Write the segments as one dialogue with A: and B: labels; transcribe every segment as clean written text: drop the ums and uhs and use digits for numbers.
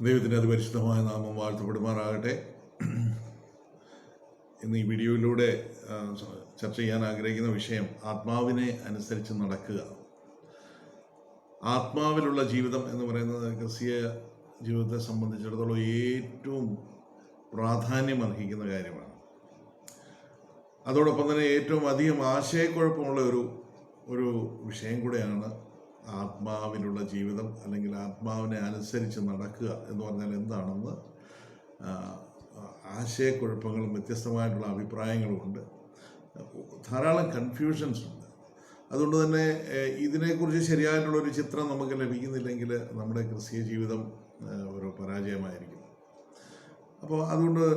A: ദൈവത്തിൻ്റെ അതിപരിശുദ്ധമായ നാമം വാഴ്ത്തപ്പെടുമാറാകട്ടെ. ഇന്ന് ഈ വീഡിയോയിലൂടെ ചർച്ച ചെയ്യാൻ ആഗ്രഹിക്കുന്ന വിഷയം ആത്മാവിനെ അനുസരിച്ച് നടക്കുക. ആത്മാവിലുള്ള ജീവിതം എന്ന് പറയുന്നത് ക്രിസ്തീയ ജീവിതത്തെ സംബന്ധിച്ചിടത്തോളം ഏറ്റവും പ്രാധാന്യമർഹിക്കുന്ന കാര്യമാണ്. അതോടൊപ്പം തന്നെ ഏറ്റവും അധികം ആശയക്കുഴപ്പമുള്ള ഒരു വിഷയം കൂടെയാണ് ആത്മാവിലുള്ള ജീവിതം, അല്ലെങ്കിൽ ആത്മാവിനെ അനുസരിച്ച് നടക്കുക എന്ന് പറഞ്ഞാൽ എന്താണെന്ന് ആശയക്കുഴപ്പങ്ങളും വ്യത്യസ്തമായിട്ടുള്ള അഭിപ്രായങ്ങളുമുണ്ട്. ധാരാളം കൺഫ്യൂഷൻസ് ഉണ്ട്. അതുകൊണ്ട് തന്നെ ഇതിനെക്കുറിച്ച് ശരിയായിട്ടുള്ളൊരു ചിത്രം നമുക്ക് ലഭിക്കുന്നില്ലെങ്കിൽ നമ്മുടെ ക്രിസ്തീയ ജീവിതം ഒരു പരാജയമായിരിക്കും. അപ്പോൾ അതുകൊണ്ട്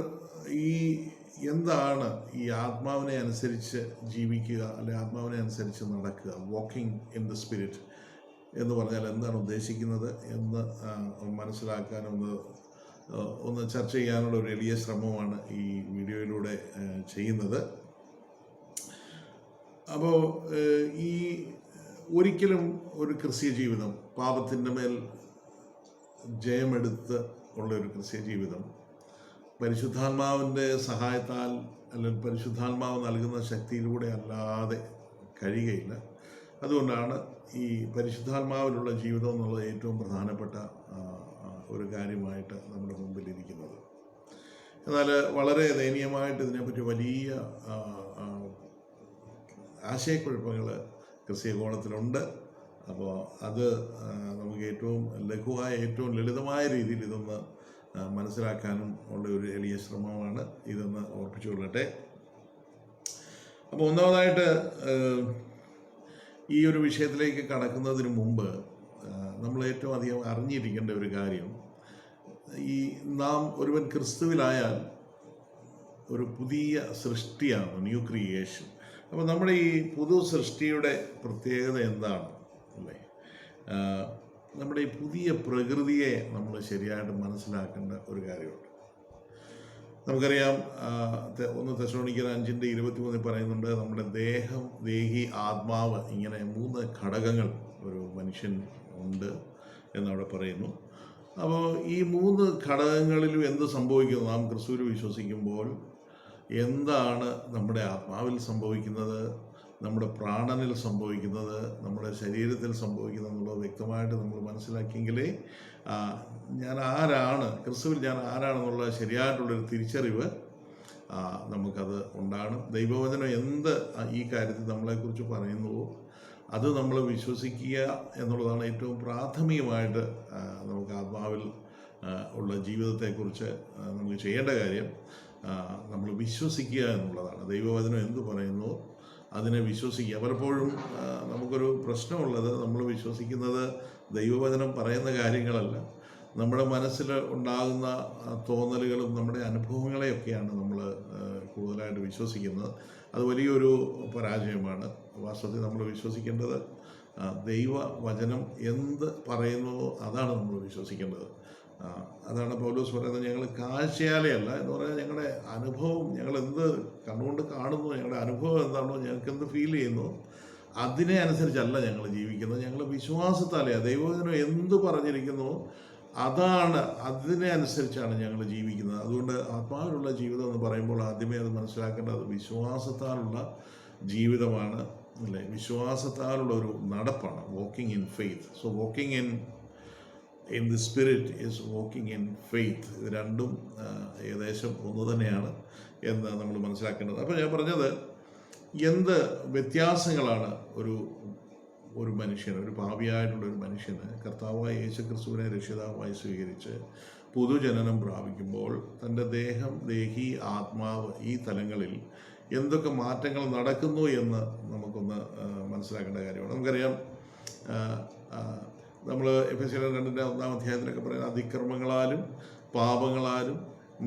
A: എന്താണ് ഈ ആത്മാവിനെ അനുസരിച്ച് ജീവിക്കുക, അല്ലെങ്കിൽ ആത്മാവിനെ അനുസരിച്ച് നടക്കുക, വാക്കിംഗ് ഇൻ ദ സ്പിരിറ്റ് എന്ന് പറഞ്ഞാൽ എന്താണ് ഉദ്ദേശിക്കുന്നത് എന്ന് മനസ്സിലാക്കാൻ ഒന്ന് ചർച്ച ചെയ്യാനുള്ള ഒരു എളിയ ശ്രമമാണ് ഈ വീഡിയോയിലൂടെ ചെയ്യുന്നത്. അപ്പോൾ ഒരിക്കലും ഒരു ക്രിസ്തീയ ജീവിതം പാപത്തിൻ്റെ മേൽ ജയമെടുത്ത് ഉള്ള ഒരു ക്രിസ്തീയ ജീവിതം പരിശുദ്ധാത്മാവിൻ്റെ സഹായത്താൽ, അല്ലെങ്കിൽ പരിശുദ്ധാത്മാവ് നൽകുന്ന ശക്തിയിലൂടെ അല്ലാതെ കഴിയുകയില്ല. അതുകൊണ്ടാണ് ഈ പരിശുദ്ധാത്മാവിലുള്ള ജീവിതം എന്നുള്ളത് ഏറ്റവും പ്രധാനപ്പെട്ട ഒരു കാര്യമായിട്ട് നമ്മുടെ മുമ്പിലിരിക്കുന്നത്. എന്നാൽ വളരെ ദയനീയമായിട്ട് ഇതിനെപ്പറ്റി വലിയ ആശയക്കുഴപ്പങ്ങൾ ക്രിസ്തീയ കോണത്തിലുണ്ട്. അപ്പോൾ അത് നമുക്ക് ഏറ്റവും ലഘുവായ, ഏറ്റവും ലളിതമായ രീതിയിൽ ഇതൊന്ന് മനസ്സിലാക്കാനും ഉള്ള ഒരു എളിയ ശ്രമമാണ് ഇതെന്ന് ഓർപ്പിച്ചുകൊള്ളട്ടെ. അപ്പോൾ ഒന്നാമതായിട്ട് ഈ ഒരു വിഷയത്തിലേക്ക് കടക്കുന്നതിന് മുമ്പ് നമ്മൾ ഏറ്റവും അധികം അറിഞ്ഞിരിക്കേണ്ട ഒരു കാര്യം, നാം ഒരുവൻ ക്രിസ്തുവിലായാൽ ഒരു പുതിയ സൃഷ്ടിയാണ്, ന്യൂ ക്രിയേഷൻ. അപ്പോൾ നമ്മുടെ ഈ പുതു സൃഷ്ടിയുടെ പ്രത്യേകത എന്താണ് അല്ലേ? നമ്മുടെ ഈ പുതിയ പ്രകൃതിയെ നമ്മൾ ശരിയായിട്ട് മനസ്സിലാക്കേണ്ട ഒരു കാര്യമുണ്ട്. നമുക്കറിയാം, 1 തെസ്സലോനിക്കർ 5:23 പറയുന്നുണ്ട്, നമ്മുടെ ദേഹം, ദേഹി, ആത്മാവ്, ഇങ്ങനെ 3 ഘടകങ്ങൾ ഒരു മനുഷ്യൻ ഉണ്ട് എന്നവിടെ പറയുന്നു. അപ്പോൾ ഈ 3 ഘടകങ്ങളിലും എന്ത് സംഭവിക്കുന്നു? നാം ക്രിസ്തുവിൽ വിശ്വസിക്കുമ്പോൾ എന്താണ് നമ്മുടെ ആത്മാവിൽ സംഭവിക്കുന്നത്, നമ്മുടെ പ്രാണനിൽ സംഭവിക്കുന്നത്, നമ്മുടെ ശരീരത്തിൽ സംഭവിക്കുന്നത് എന്നുള്ളത് വ്യക്തമായിട്ട് നമ്മൾ മനസ്സിലാക്കിയെങ്കിലേ ഞാൻ ആരാണ്, ക്രിസ്തുവിൽ ഞാൻ ആരാണെന്നുള്ള ശരിയായിട്ടുള്ളൊരു തിരിച്ചറിവ് നമുക്കത് ഉണ്ടാകണം. ദൈവവചനം എന്ത് ഈ കാര്യത്തിൽ നമ്മളെക്കുറിച്ച് പറയുന്നുവോ അത് നമ്മൾ വിശ്വസിക്കുക എന്നുള്ളതാണ് ഏറ്റവും പ്രാഥമികമായിട്ട് നമുക്ക് ആത്മാവിൽ ഉള്ള ജീവിതത്തെക്കുറിച്ച് നമുക്ക് ചെയ്യേണ്ട കാര്യം. നമ്മൾ വിശ്വസിക്കുക എന്നുള്ളതാണ്. ദൈവവചനം എന്ത് പറയുന്നു അതിനെ വിശ്വസിക്കുക. പലപ്പോഴും നമുക്കൊരു പ്രശ്നമുള്ളത്, നമ്മൾ വിശ്വസിക്കുന്നത് ദൈവവചനം പറയുന്ന കാര്യങ്ങളല്ല, നമ്മുടെ മനസ്സിൽ ഉണ്ടാകുന്ന തോന്നലുകളും നമ്മുടെ അനുഭവങ്ങളെയൊക്കെയാണ് നമ്മൾ കൂടുതലായിട്ട് വിശ്വസിക്കുന്നത്. അത് വലിയൊരു പരാജയമാണ്. വാസ്തവത്തിൽ നമ്മൾ വിശ്വസിക്കേണ്ടത് ദൈവവചനം എന്ത് പറയുന്നുവോ അതാണ് നമ്മൾ വിശ്വസിക്കേണ്ടത്. അതാണ് പൗലോസ് പറയുന്നത്, ഞങ്ങൾ കാഴ്ചയാലെയല്ല എന്ന് പറഞ്ഞാൽ ഞങ്ങളുടെ അനുഭവം, ഞങ്ങൾ എന്ത് കണ്ണുകൊണ്ട് കാണുന്നു, ഞങ്ങളുടെ അനുഭവം എന്താണോ, ഞങ്ങൾക്ക് എന്ത് ഫീൽ ചെയ്യുന്നു അതിനെ അനുസരിച്ചല്ല ഞങ്ങൾ ജീവിക്കുന്നത്. ഞങ്ങൾ വിശ്വാസത്താലെയാണ്. ദൈവവചനം എന്ത് പറഞ്ഞിരിക്കുന്നു അതാണ്, അതിനെ അനുസരിച്ചാണ് ഞങ്ങൾ ജീവിക്കുന്നത്. അതുകൊണ്ട് ആത്മാവിലുള്ള ജീവിതം എന്ന് പറയുമ്പോൾ ആദ്യമേ അത് മനസ്സിലാക്കേണ്ടത് വിശ്വാസത്താലുള്ള ജീവിതമാണ് അല്ലേ? വിശ്വാസത്താലുള്ള ഒരു നടപ്പാണ്, walking in faith. So walking in the spirit is walking in faith. ഇത് രണ്ടും ഏകദേശം ഒന്ന് തന്നെയാണ് എന്ന് നമ്മൾ മനസ്സിലാക്കേണ്ടത്. അപ്പോൾ ഞാൻ പറഞ്ഞത്, എന്ത് വ്യത്യാസങ്ങളാണ് ഒരു മനുഷ്യന്, ഒരു പാപിയായിട്ടുള്ളൊരു മനുഷ്യന് കർത്താവായ യേശുക്രിസ്തുവിനെ രക്ഷിതാവായി സ്വീകരിച്ച് പുതുജനനം പ്രാപിക്കുമ്പോൾ തൻ്റെ ദേഹം, ദേഹി, ആത്മാവ്, ഈ തലങ്ങളിൽ എന്തൊക്കെ മാറ്റങ്ങൾ നടക്കുന്നു എന്ന് നമുക്കൊന്ന് മനസ്സിലാക്കേണ്ട കാര്യമാണ്. നമുക്കറിയാം, നമ്മൾ എഫെസ്യർ 2:1 പറയുന്ന, അതിക്രമങ്ങളാലും പാപങ്ങളാലും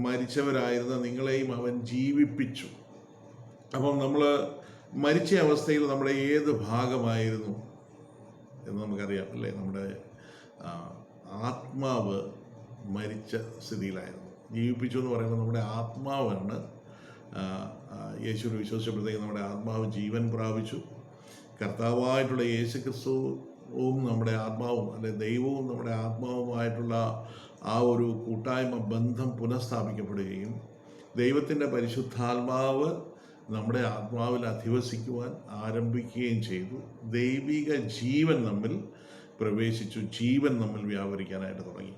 A: മരിച്ചവരായിരുന്ന നിങ്ങളെയും അവൻ ജീവിപ്പിച്ചു. അപ്പം നമ്മൾ മരിച്ച അവസ്ഥയിൽ നമ്മുടെ ഏത് ഭാഗമായിരുന്നു എന്ന് നമുക്കറിയാം അല്ലേ? നമ്മുടെ ആത്മാവ് മരിച്ച സ്ഥിതിയിലായിരുന്നു. ജീവിപ്പിച്ചു എന്ന് പറയുമ്പോൾ നമ്മുടെ ആത്മാവാണ്. യേശുവിനെ വിശ്വസിച്ചപ്പോഴത്തേക്ക് നമ്മുടെ ആത്മാവ് ജീവൻ പ്രാപിച്ചു. കർത്താവായിട്ടുള്ള യേശുക്രിസ്തു നമ്മുടെ ആത്മാവും അല്ലെ ദൈവവും നമ്മുടെ ആത്മാവുമായിട്ടുള്ള ആ ഒരു കൂട്ടായ്മ ബന്ധം പുനഃസ്ഥാപിക്കപ്പെടുകയും ദൈവത്തിൻ്റെ പരിശുദ്ധാത്മാവ് നമ്മുടെ ആത്മാവിൽ അധിവസിക്കുവാൻ ആരംഭിക്കുകയും ചെയ്തു. ദൈവിക ജീവൻ നമ്മിൽ പ്രവേശിച്ചു, ജീവൻ നമ്മിൽ വ്യാപരിക്കാനായിട്ട് തുടങ്ങി.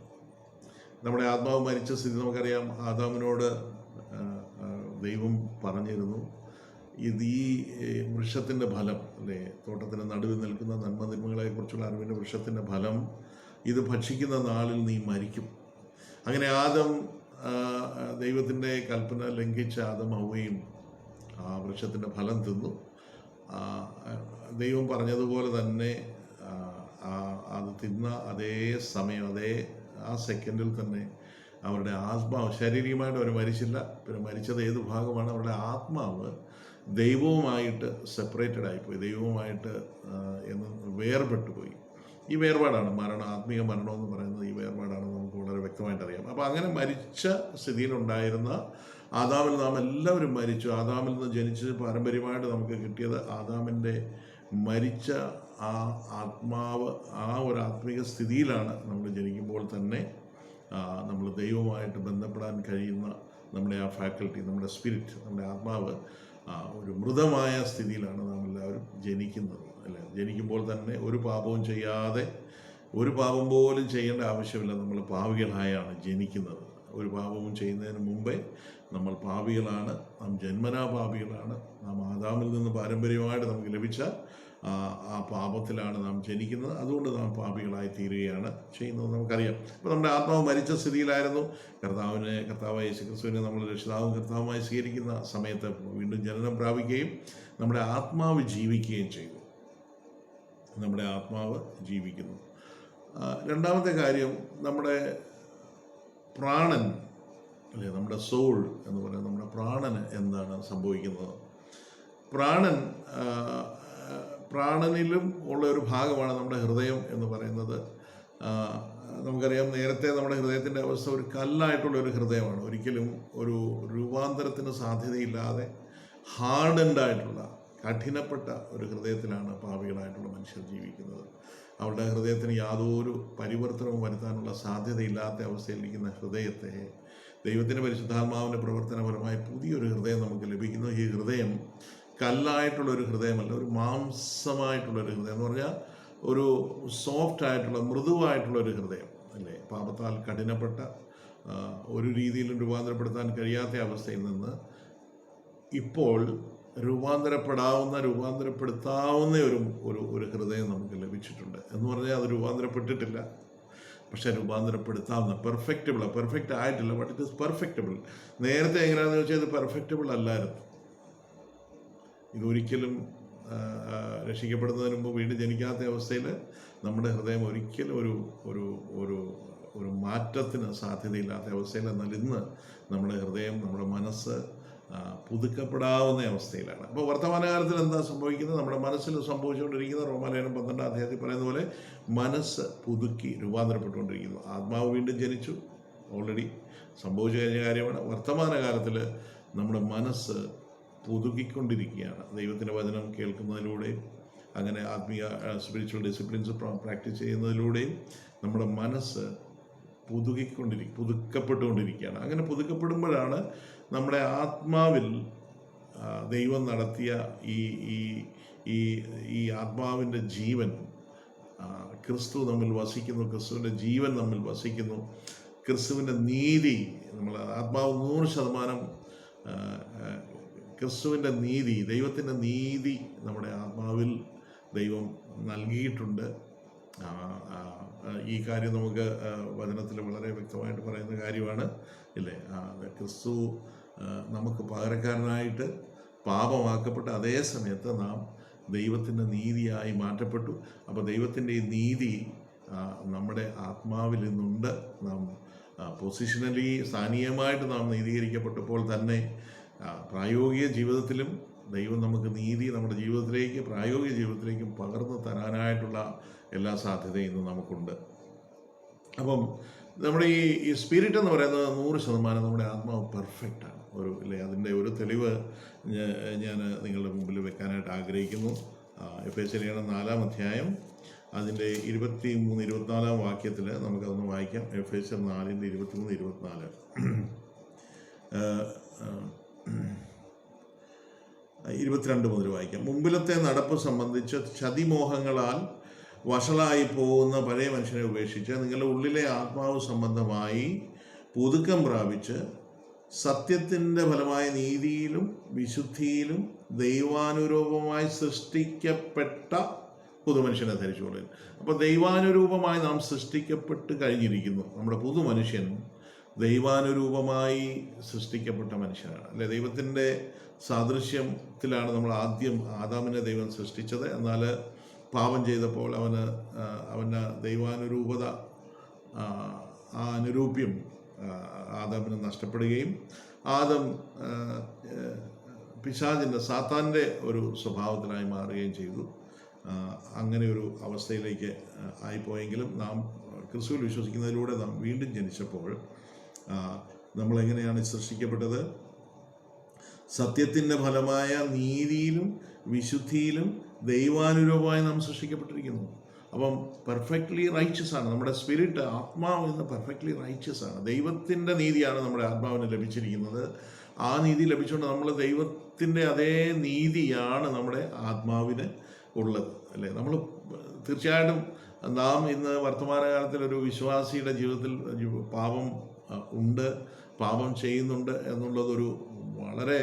A: നമ്മുടെ ആത്മാവ് മരിച്ച സ്ഥിതി നമുക്കറിയാം. ആദാമിനോട് ദൈവം പറഞ്ഞിരുന്നു, ഇത് ഈ വൃക്ഷത്തിൻ്റെ ഫലം അല്ലേ, തോട്ടത്തിൻ്റെ നടുവിൽ നിൽക്കുന്ന നന്മതിന്മകളെക്കുറിച്ചുള്ള അറിവിൻ്റെ വൃക്ഷത്തിൻ്റെ ഫലം ഇത് ഭക്ഷിക്കുന്ന നാളിൽ നീ മരിക്കും. അങ്ങനെ ആദം ദൈവത്തിൻ്റെ കൽപ്പന ലംഘിച്ച ആദം ഹവ്വയും ആ വൃക്ഷത്തിൻ്റെ ഫലം തിന്നു. ദൈവം പറഞ്ഞതുപോലെ തന്നെ അത് തിന്ന അതേ സമയം ആ സെക്കൻഡിൽ തന്നെ അവരുടെ ആത്മാവ്, ശാരീരികമായിട്ട് അവർ മരിച്ചില്ല, പിന്നെ മരിച്ചത് ഏത് ഭാഗമാണ്, അവരുടെ ആത്മാവ് ദൈവവുമായിട്ട് സെപ്പറേറ്റഡ് ആയിപ്പോയി, ദൈവവുമായിട്ട് വേർപെട്ടു പോയി. ഈ വേർപാടാണ് മരണം, ആത്മീയ മരണം എന്ന് പറയുന്നത് ഈ വേർപാടാണ്, നമുക്ക് വളരെ വ്യക്തമായിട്ട് അറിയാം. അപ്പോൾ അങ്ങനെ മരിച്ച സ്ഥിതിയിലുണ്ടായിരുന്ന ആദാമിൽ നാം എല്ലാവരും മരിച്ചു. ആദാമിൽ നിന്ന് ജനിച്ച് പാരമ്പര്യമായിട്ട് നമുക്ക് കിട്ടിയത് ആദാമിൻ്റെ മരിച്ച ആ ആത്മാവ്, ആ ഒരു ആത്മീയ സ്ഥിതിയിലാണ് നമ്മൾ ജനിക്കുമ്പോൾ തന്നെ നമ്മൾ ദൈവവുമായിട്ട് ബന്ധപ്പെടാൻ കഴിയുന്ന നമ്മുടെ ആ ഫാക്കൽറ്റി, നമ്മുടെ സ്പിരിറ്റ്, നമ്മുടെ ആത്മാവ് ഒരു മൃതമായ സ്ഥിതിയിലാണ് നാം എല്ലാവരും ജനിക്കുന്നത് അല്ലേ. ജനിക്കുമ്പോൾ തന്നെ ഒരു പാപവും ചെയ്യാതെ, ഒരു പാപം പോലും ചെയ്യേണ്ട ആവശ്യമില്ല, നമ്മൾ പാപികളായാണ് ജനിക്കുന്നത്. ഒരു പാപവും ചെയ്യുന്നതിന് മുമ്പേ നമ്മൾ പാപികളാണ്, നാം ജന്മനാ പാപികളാണ്. നാം ആദാമിൽ നിന്ന് പാരമ്പര്യമായിട്ട് നമുക്ക് ലഭിച്ച ആ പാപത്തിലാണ് നാം ജനിക്കുന്നത്. അതുകൊണ്ട് നാം പാപികളായി തീരുകയാണ് ചെയ്യുന്നത്, നമുക്കറിയാം. അപ്പോൾ നമ്മുടെ ആത്മാവ് മരിച്ച സ്ഥിതിയിലായിരുന്നു. കർത്താവായ യേശുക്രിസ്തുവിനെ നമ്മൾ രക്ഷിതാവും കർത്താവുമായി സ്വീകരിക്കുന്ന സമയത്ത് വീണ്ടും ജനനം പ്രാപിക്കുകയും നമ്മുടെ ആത്മാവ് ജീവിക്കുകയും ചെയ്തു. നമ്മുടെ ആത്മാവ് ജീവിക്കുന്നു. രണ്ടാമത്തെ കാര്യം, നമ്മുടെ പ്രാണൻ അല്ലേ, നമ്മുടെ സോൾ എന്ന് പറയുന്നത്, നമ്മുടെ പ്രാണന് എന്താണ് സംഭവിക്കുന്നത്? പ്രാണനിലും ഉള്ള ഒരു ഭാഗമാണ് നമ്മുടെ ഹൃദയം എന്ന് പറയുന്നത്. നമുക്കറിയാം, നേരത്തെ നമ്മുടെ ഹൃദയത്തിൻ്റെ അവസ്ഥ ഒരു കല്ലായിട്ടുള്ള ഒരു ഹൃദയമാണ്. ഒരിക്കലും ഒരു രൂപാന്തരത്തിന് സാധ്യതയില്ലാതെ ഹാർഡൻഡായിട്ടുള്ള, കഠിനപ്പെട്ട ഒരു ഹൃദയത്തിലാണ് പാപികളായിട്ടുള്ള മനുഷ്യർ ജീവിക്കുന്നത്. അവരുടെ ഹൃദയത്തിന് യാതൊരു പരിവർത്തനവും വരുത്താനുള്ള സാധ്യതയില്ലാത്ത അവസ്ഥയിലിരിക്കുന്ന ഹൃദയത്തെ ദൈവത്തിൻ്റെ പരിശുദ്ധാത്മാവിൻ്റെ പ്രവർത്തനപരമായി പുതിയൊരു ഹൃദയം നമുക്ക് ലഭിക്കുന്നു. ഈ ഹൃദയം കല്ലായിട്ടുള്ളൊരു ഹൃദയമല്ല, ഒരു മാംസമായിട്ടുള്ളൊരു ഹൃദയം എന്ന് പറഞ്ഞാൽ ഒരു സോഫ്റ്റ് ആയിട്ടുള്ള, മൃദുവായിട്ടുള്ളൊരു ഹൃദയം അല്ലേ. പാപത്താൽ കഠിനപ്പെട്ട, ഒരു രീതിയിലും രൂപാന്തരപ്പെടുത്താൻ കഴിയാത്ത അവസ്ഥയിൽ നിന്ന് ഇപ്പോൾ രൂപാന്തരപ്പെടുത്താവുന്ന ഒരു ഹൃദയം നമുക്ക് ലഭിച്ചിട്ടുണ്ട്. എന്ന് പറഞ്ഞാൽ അത് രൂപാന്തരപ്പെട്ടിട്ടില്ല, പക്ഷേ രൂപാന്തരപ്പെടുത്താവുന്ന, പെർഫെക്റ്റ് ആയിട്ടില്ല, ബട്ട് ഇറ്റ് ഈസ് പെർഫെക്റ്റബിൾ. നേരത്തെ എങ്ങനെയാണെന്ന് വെച്ചാൽ ഇത് പെർഫെക്റ്റബിൾ അല്ലായിരുന്നു. ഇതൊരിക്കലും രക്ഷിക്കപ്പെടുന്നതിന് മുമ്പ് വീണ്ടും ജനിക്കാത്ത അവസ്ഥയിൽ നമ്മുടെ ഹൃദയം ഒരിക്കലും ഒരു മാറ്റത്തിന് സാധ്യതയില്ലാത്ത അവസ്ഥയിൽ. എന്നാൽ ഇന്ന് നമ്മുടെ ഹൃദയം, നമ്മുടെ മനസ്സ് പുതുക്കപ്പെടാവുന്ന അവസ്ഥയിലാണ്. അപ്പോൾ വർത്തമാനകാലത്തിൽ എന്താ സംഭവിക്കുന്നത്? നമ്മുടെ മനസ്സിൽ സംഭവിച്ചുകൊണ്ടിരിക്കുന്ന റോമാലേഖനം 12-ാം അധ്യായത്തിൽ പറയുന്ന പോലെ മനസ്സ് പുതുക്കി രൂപാന്തരപ്പെട്ടുകൊണ്ടിരിക്കുന്നു. ആത്മാവ് വീണ്ടും ജനിച്ചു, ഓൾറെഡി സംഭവിച്ചു കഴിഞ്ഞ കാര്യമാണ്. വർത്തമാനകാലത്തിൽ നമ്മുടെ മനസ്സ് പുതുക്കിക്കൊണ്ടിരിക്കുകയാണ്. ദൈവത്തിൻ്റെ വചനം കേൾക്കുന്നതിലൂടെയും അങ്ങനെ ആത്മീയ സ്പിരിച്വൽ ഡിസിപ്ലിൻസ് പ്രാക്ടീസ് ചെയ്യുന്നതിലൂടെയും നമ്മുടെ മനസ്സ് പുതുക്കപ്പെട്ടുകൊണ്ടിരിക്കുകയാണ്. അങ്ങനെ പുതുക്കപ്പെടുമ്പോഴാണ് നമ്മുടെ ആത്മാവിൽ ദൈവം നടത്തിയ ഈ ആത്മാവിൻ്റെ ജീവൻ, ക്രിസ്തു നമ്മിൽ വസിക്കുന്നു, ക്രിസ്തുവിൻ്റെ ജീവൻ നമ്മിൽ വസിക്കുന്നു, ക്രിസ്തുവിൻ്റെ നീതി, നമ്മൾ ആത്മാവ് 100% ക്രിസ്തുവിൻ്റെ നീതി, ദൈവത്തിൻ്റെ നീതി നമ്മുടെ ആത്മാവിൽ ദൈവം നൽകിയിട്ടുണ്ട്. ഈ കാര്യം നമുക്ക് വചനത്തിൽ വളരെ വ്യക്തമായിട്ട് പറയുന്ന കാര്യമാണ് ഇല്ലേ. ക്രിസ്തു നമുക്ക് പകരക്കാരനായിട്ട് പാപമാക്കപ്പെട്ട അതേ സമയത്ത് നാം ദൈവത്തിൻ്റെ നീതിയായി മാറ്റപ്പെട്ടു. അപ്പോൾ ദൈവത്തിൻ്റെ ഈ നീതി നമ്മുടെ ആത്മാവിൽ നിന്നുണ്ട്. നാം പൊസിഷണലി, സ്ഥാനീയമായിട്ട് നാം നീതീകരിക്കപ്പെട്ടപ്പോൾ തന്നെ പ്രായോഗിക ജീവിതത്തിലും ദൈവം നമുക്ക് നീതി നമ്മുടെ ജീവിതത്തിലേക്ക്, പ്രായോഗിക ജീവിതത്തിലേക്കും പകർന്നു തരാനായിട്ടുള്ള എല്ലാ സാധ്യതയും ഇന്ന് നമുക്കുണ്ട്. അപ്പം നമ്മുടെ ഈ സ്പിരിറ്റ് എന്ന് പറയുന്നത് 100% നമ്മുടെ ആത്മാവ് പെർഫെക്റ്റാണ്. അതിൻ്റെ ഒരു തെളിവ് ഞാൻ നിങ്ങളുടെ മുമ്പിൽ വെക്കാനായിട്ട് ആഗ്രഹിക്കുന്നു. എഫേസ്യർ 4-ാം അധ്യായം അതിൻ്റെ 23, 24 വാക്യത്തിൽ നമുക്കതൊന്ന് വായിക്കാം. എഫേസ്യർ 4:23, 24. 22 മുതൽ വായിക്കാം. മുമ്പിലത്തെ നടപ്പ് സംബന്ധിച്ച് ചതിമോഹങ്ങളാൽ വഷളായി പോകുന്ന പഴയ മനുഷ്യനെ ഉപേക്ഷിച്ച് നിങ്ങളുടെ ഉള്ളിലെ ആത്മാവ് സംബന്ധമായി പുതുക്കം പ്രാപിച്ച് സത്യത്തിൻ്റെ ഫലമായ നീതിയിലും വിശുദ്ധിയിലും ദൈവാനുരൂപമായി സൃഷ്ടിക്കപ്പെട്ട പുതുമനുഷ്യനെ ധരിച്ചുകൊള്ളുക. അപ്പോൾ ദൈവാനുരൂപമായി നാം സൃഷ്ടിക്കപ്പെട്ട് കഴിഞ്ഞിരിക്കുന്നു. നമ്മുടെ പുതുമനുഷ്യൻ ദൈവാനുരൂപമായി സൃഷ്ടിക്കപ്പെട്ട മനുഷ്യനാണ്, അല്ലെ? ദൈവത്തിൻ്റെ സാദൃശ്യത്തിലാണ് നമ്മൾ ആദ്യം ആദാമിനെ ദൈവം സൃഷ്ടിച്ചത്. എന്നാൽ പാപം ചെയ്തപ്പോൾ അവന് ദൈവാനുരൂപത, ആ അനുരൂപ്യം ആദാമിന് നഷ്ടപ്പെടുകയും ആദം പിശാചിൻ്റെ, സാത്താൻ്റെ ഒരു സ്വഭാവത്തിലായി മാറുകയും ചെയ്തു. അങ്ങനെ ഒരു അവസ്ഥയിലേക്ക് ആയിപ്പോയെങ്കിലും നാം ക്രിസ്തുവിൽ വിശ്വസിക്കുന്നതിലൂടെ നാം വീണ്ടും ജനിച്ചപ്പോൾ നമ്മളെങ്ങനെയാണ് സൃഷ്ടിക്കപ്പെട്ടത്? സത്യത്തിൻ്റെ ഫലമായ നീതിയിലും വിശുദ്ധിയിലും ദൈവാനുരൂപമായി നാം സൃഷ്ടിക്കപ്പെട്ടിരിക്കുന്നു. അപ്പം പെർഫെക്റ്റ്ലി റൈച്ചസ് ആണ് നമ്മുടെ സ്പിരിറ്റ്, ആത്മാവ് ഇന്ന് പെർഫെക്റ്റ്ലി റൈച്ചസ് ആണ്. ദൈവത്തിൻ്റെ നീതിയാണ് നമ്മുടെ ആത്മാവിന് ലഭിച്ചിരിക്കുന്നത്. ആ നീതി ലഭിച്ചുകൊണ്ട് നമ്മൾ ദൈവത്തിൻ്റെ അതേ നീതിയാണ് നമ്മുടെ ആത്മാവിന് ഉള്ളത്, അല്ലേ? നമ്മൾ തീർച്ചയായിട്ടും നാം ഇന്ന് വർത്തമാനകാലത്തിലൊരു വിശ്വാസിയുടെ ജീവിതത്തിൽ പാപം ഉണ്ട്, പാപം ചെയ്യുന്നുണ്ട് എന്നുള്ളതൊരു വളരെ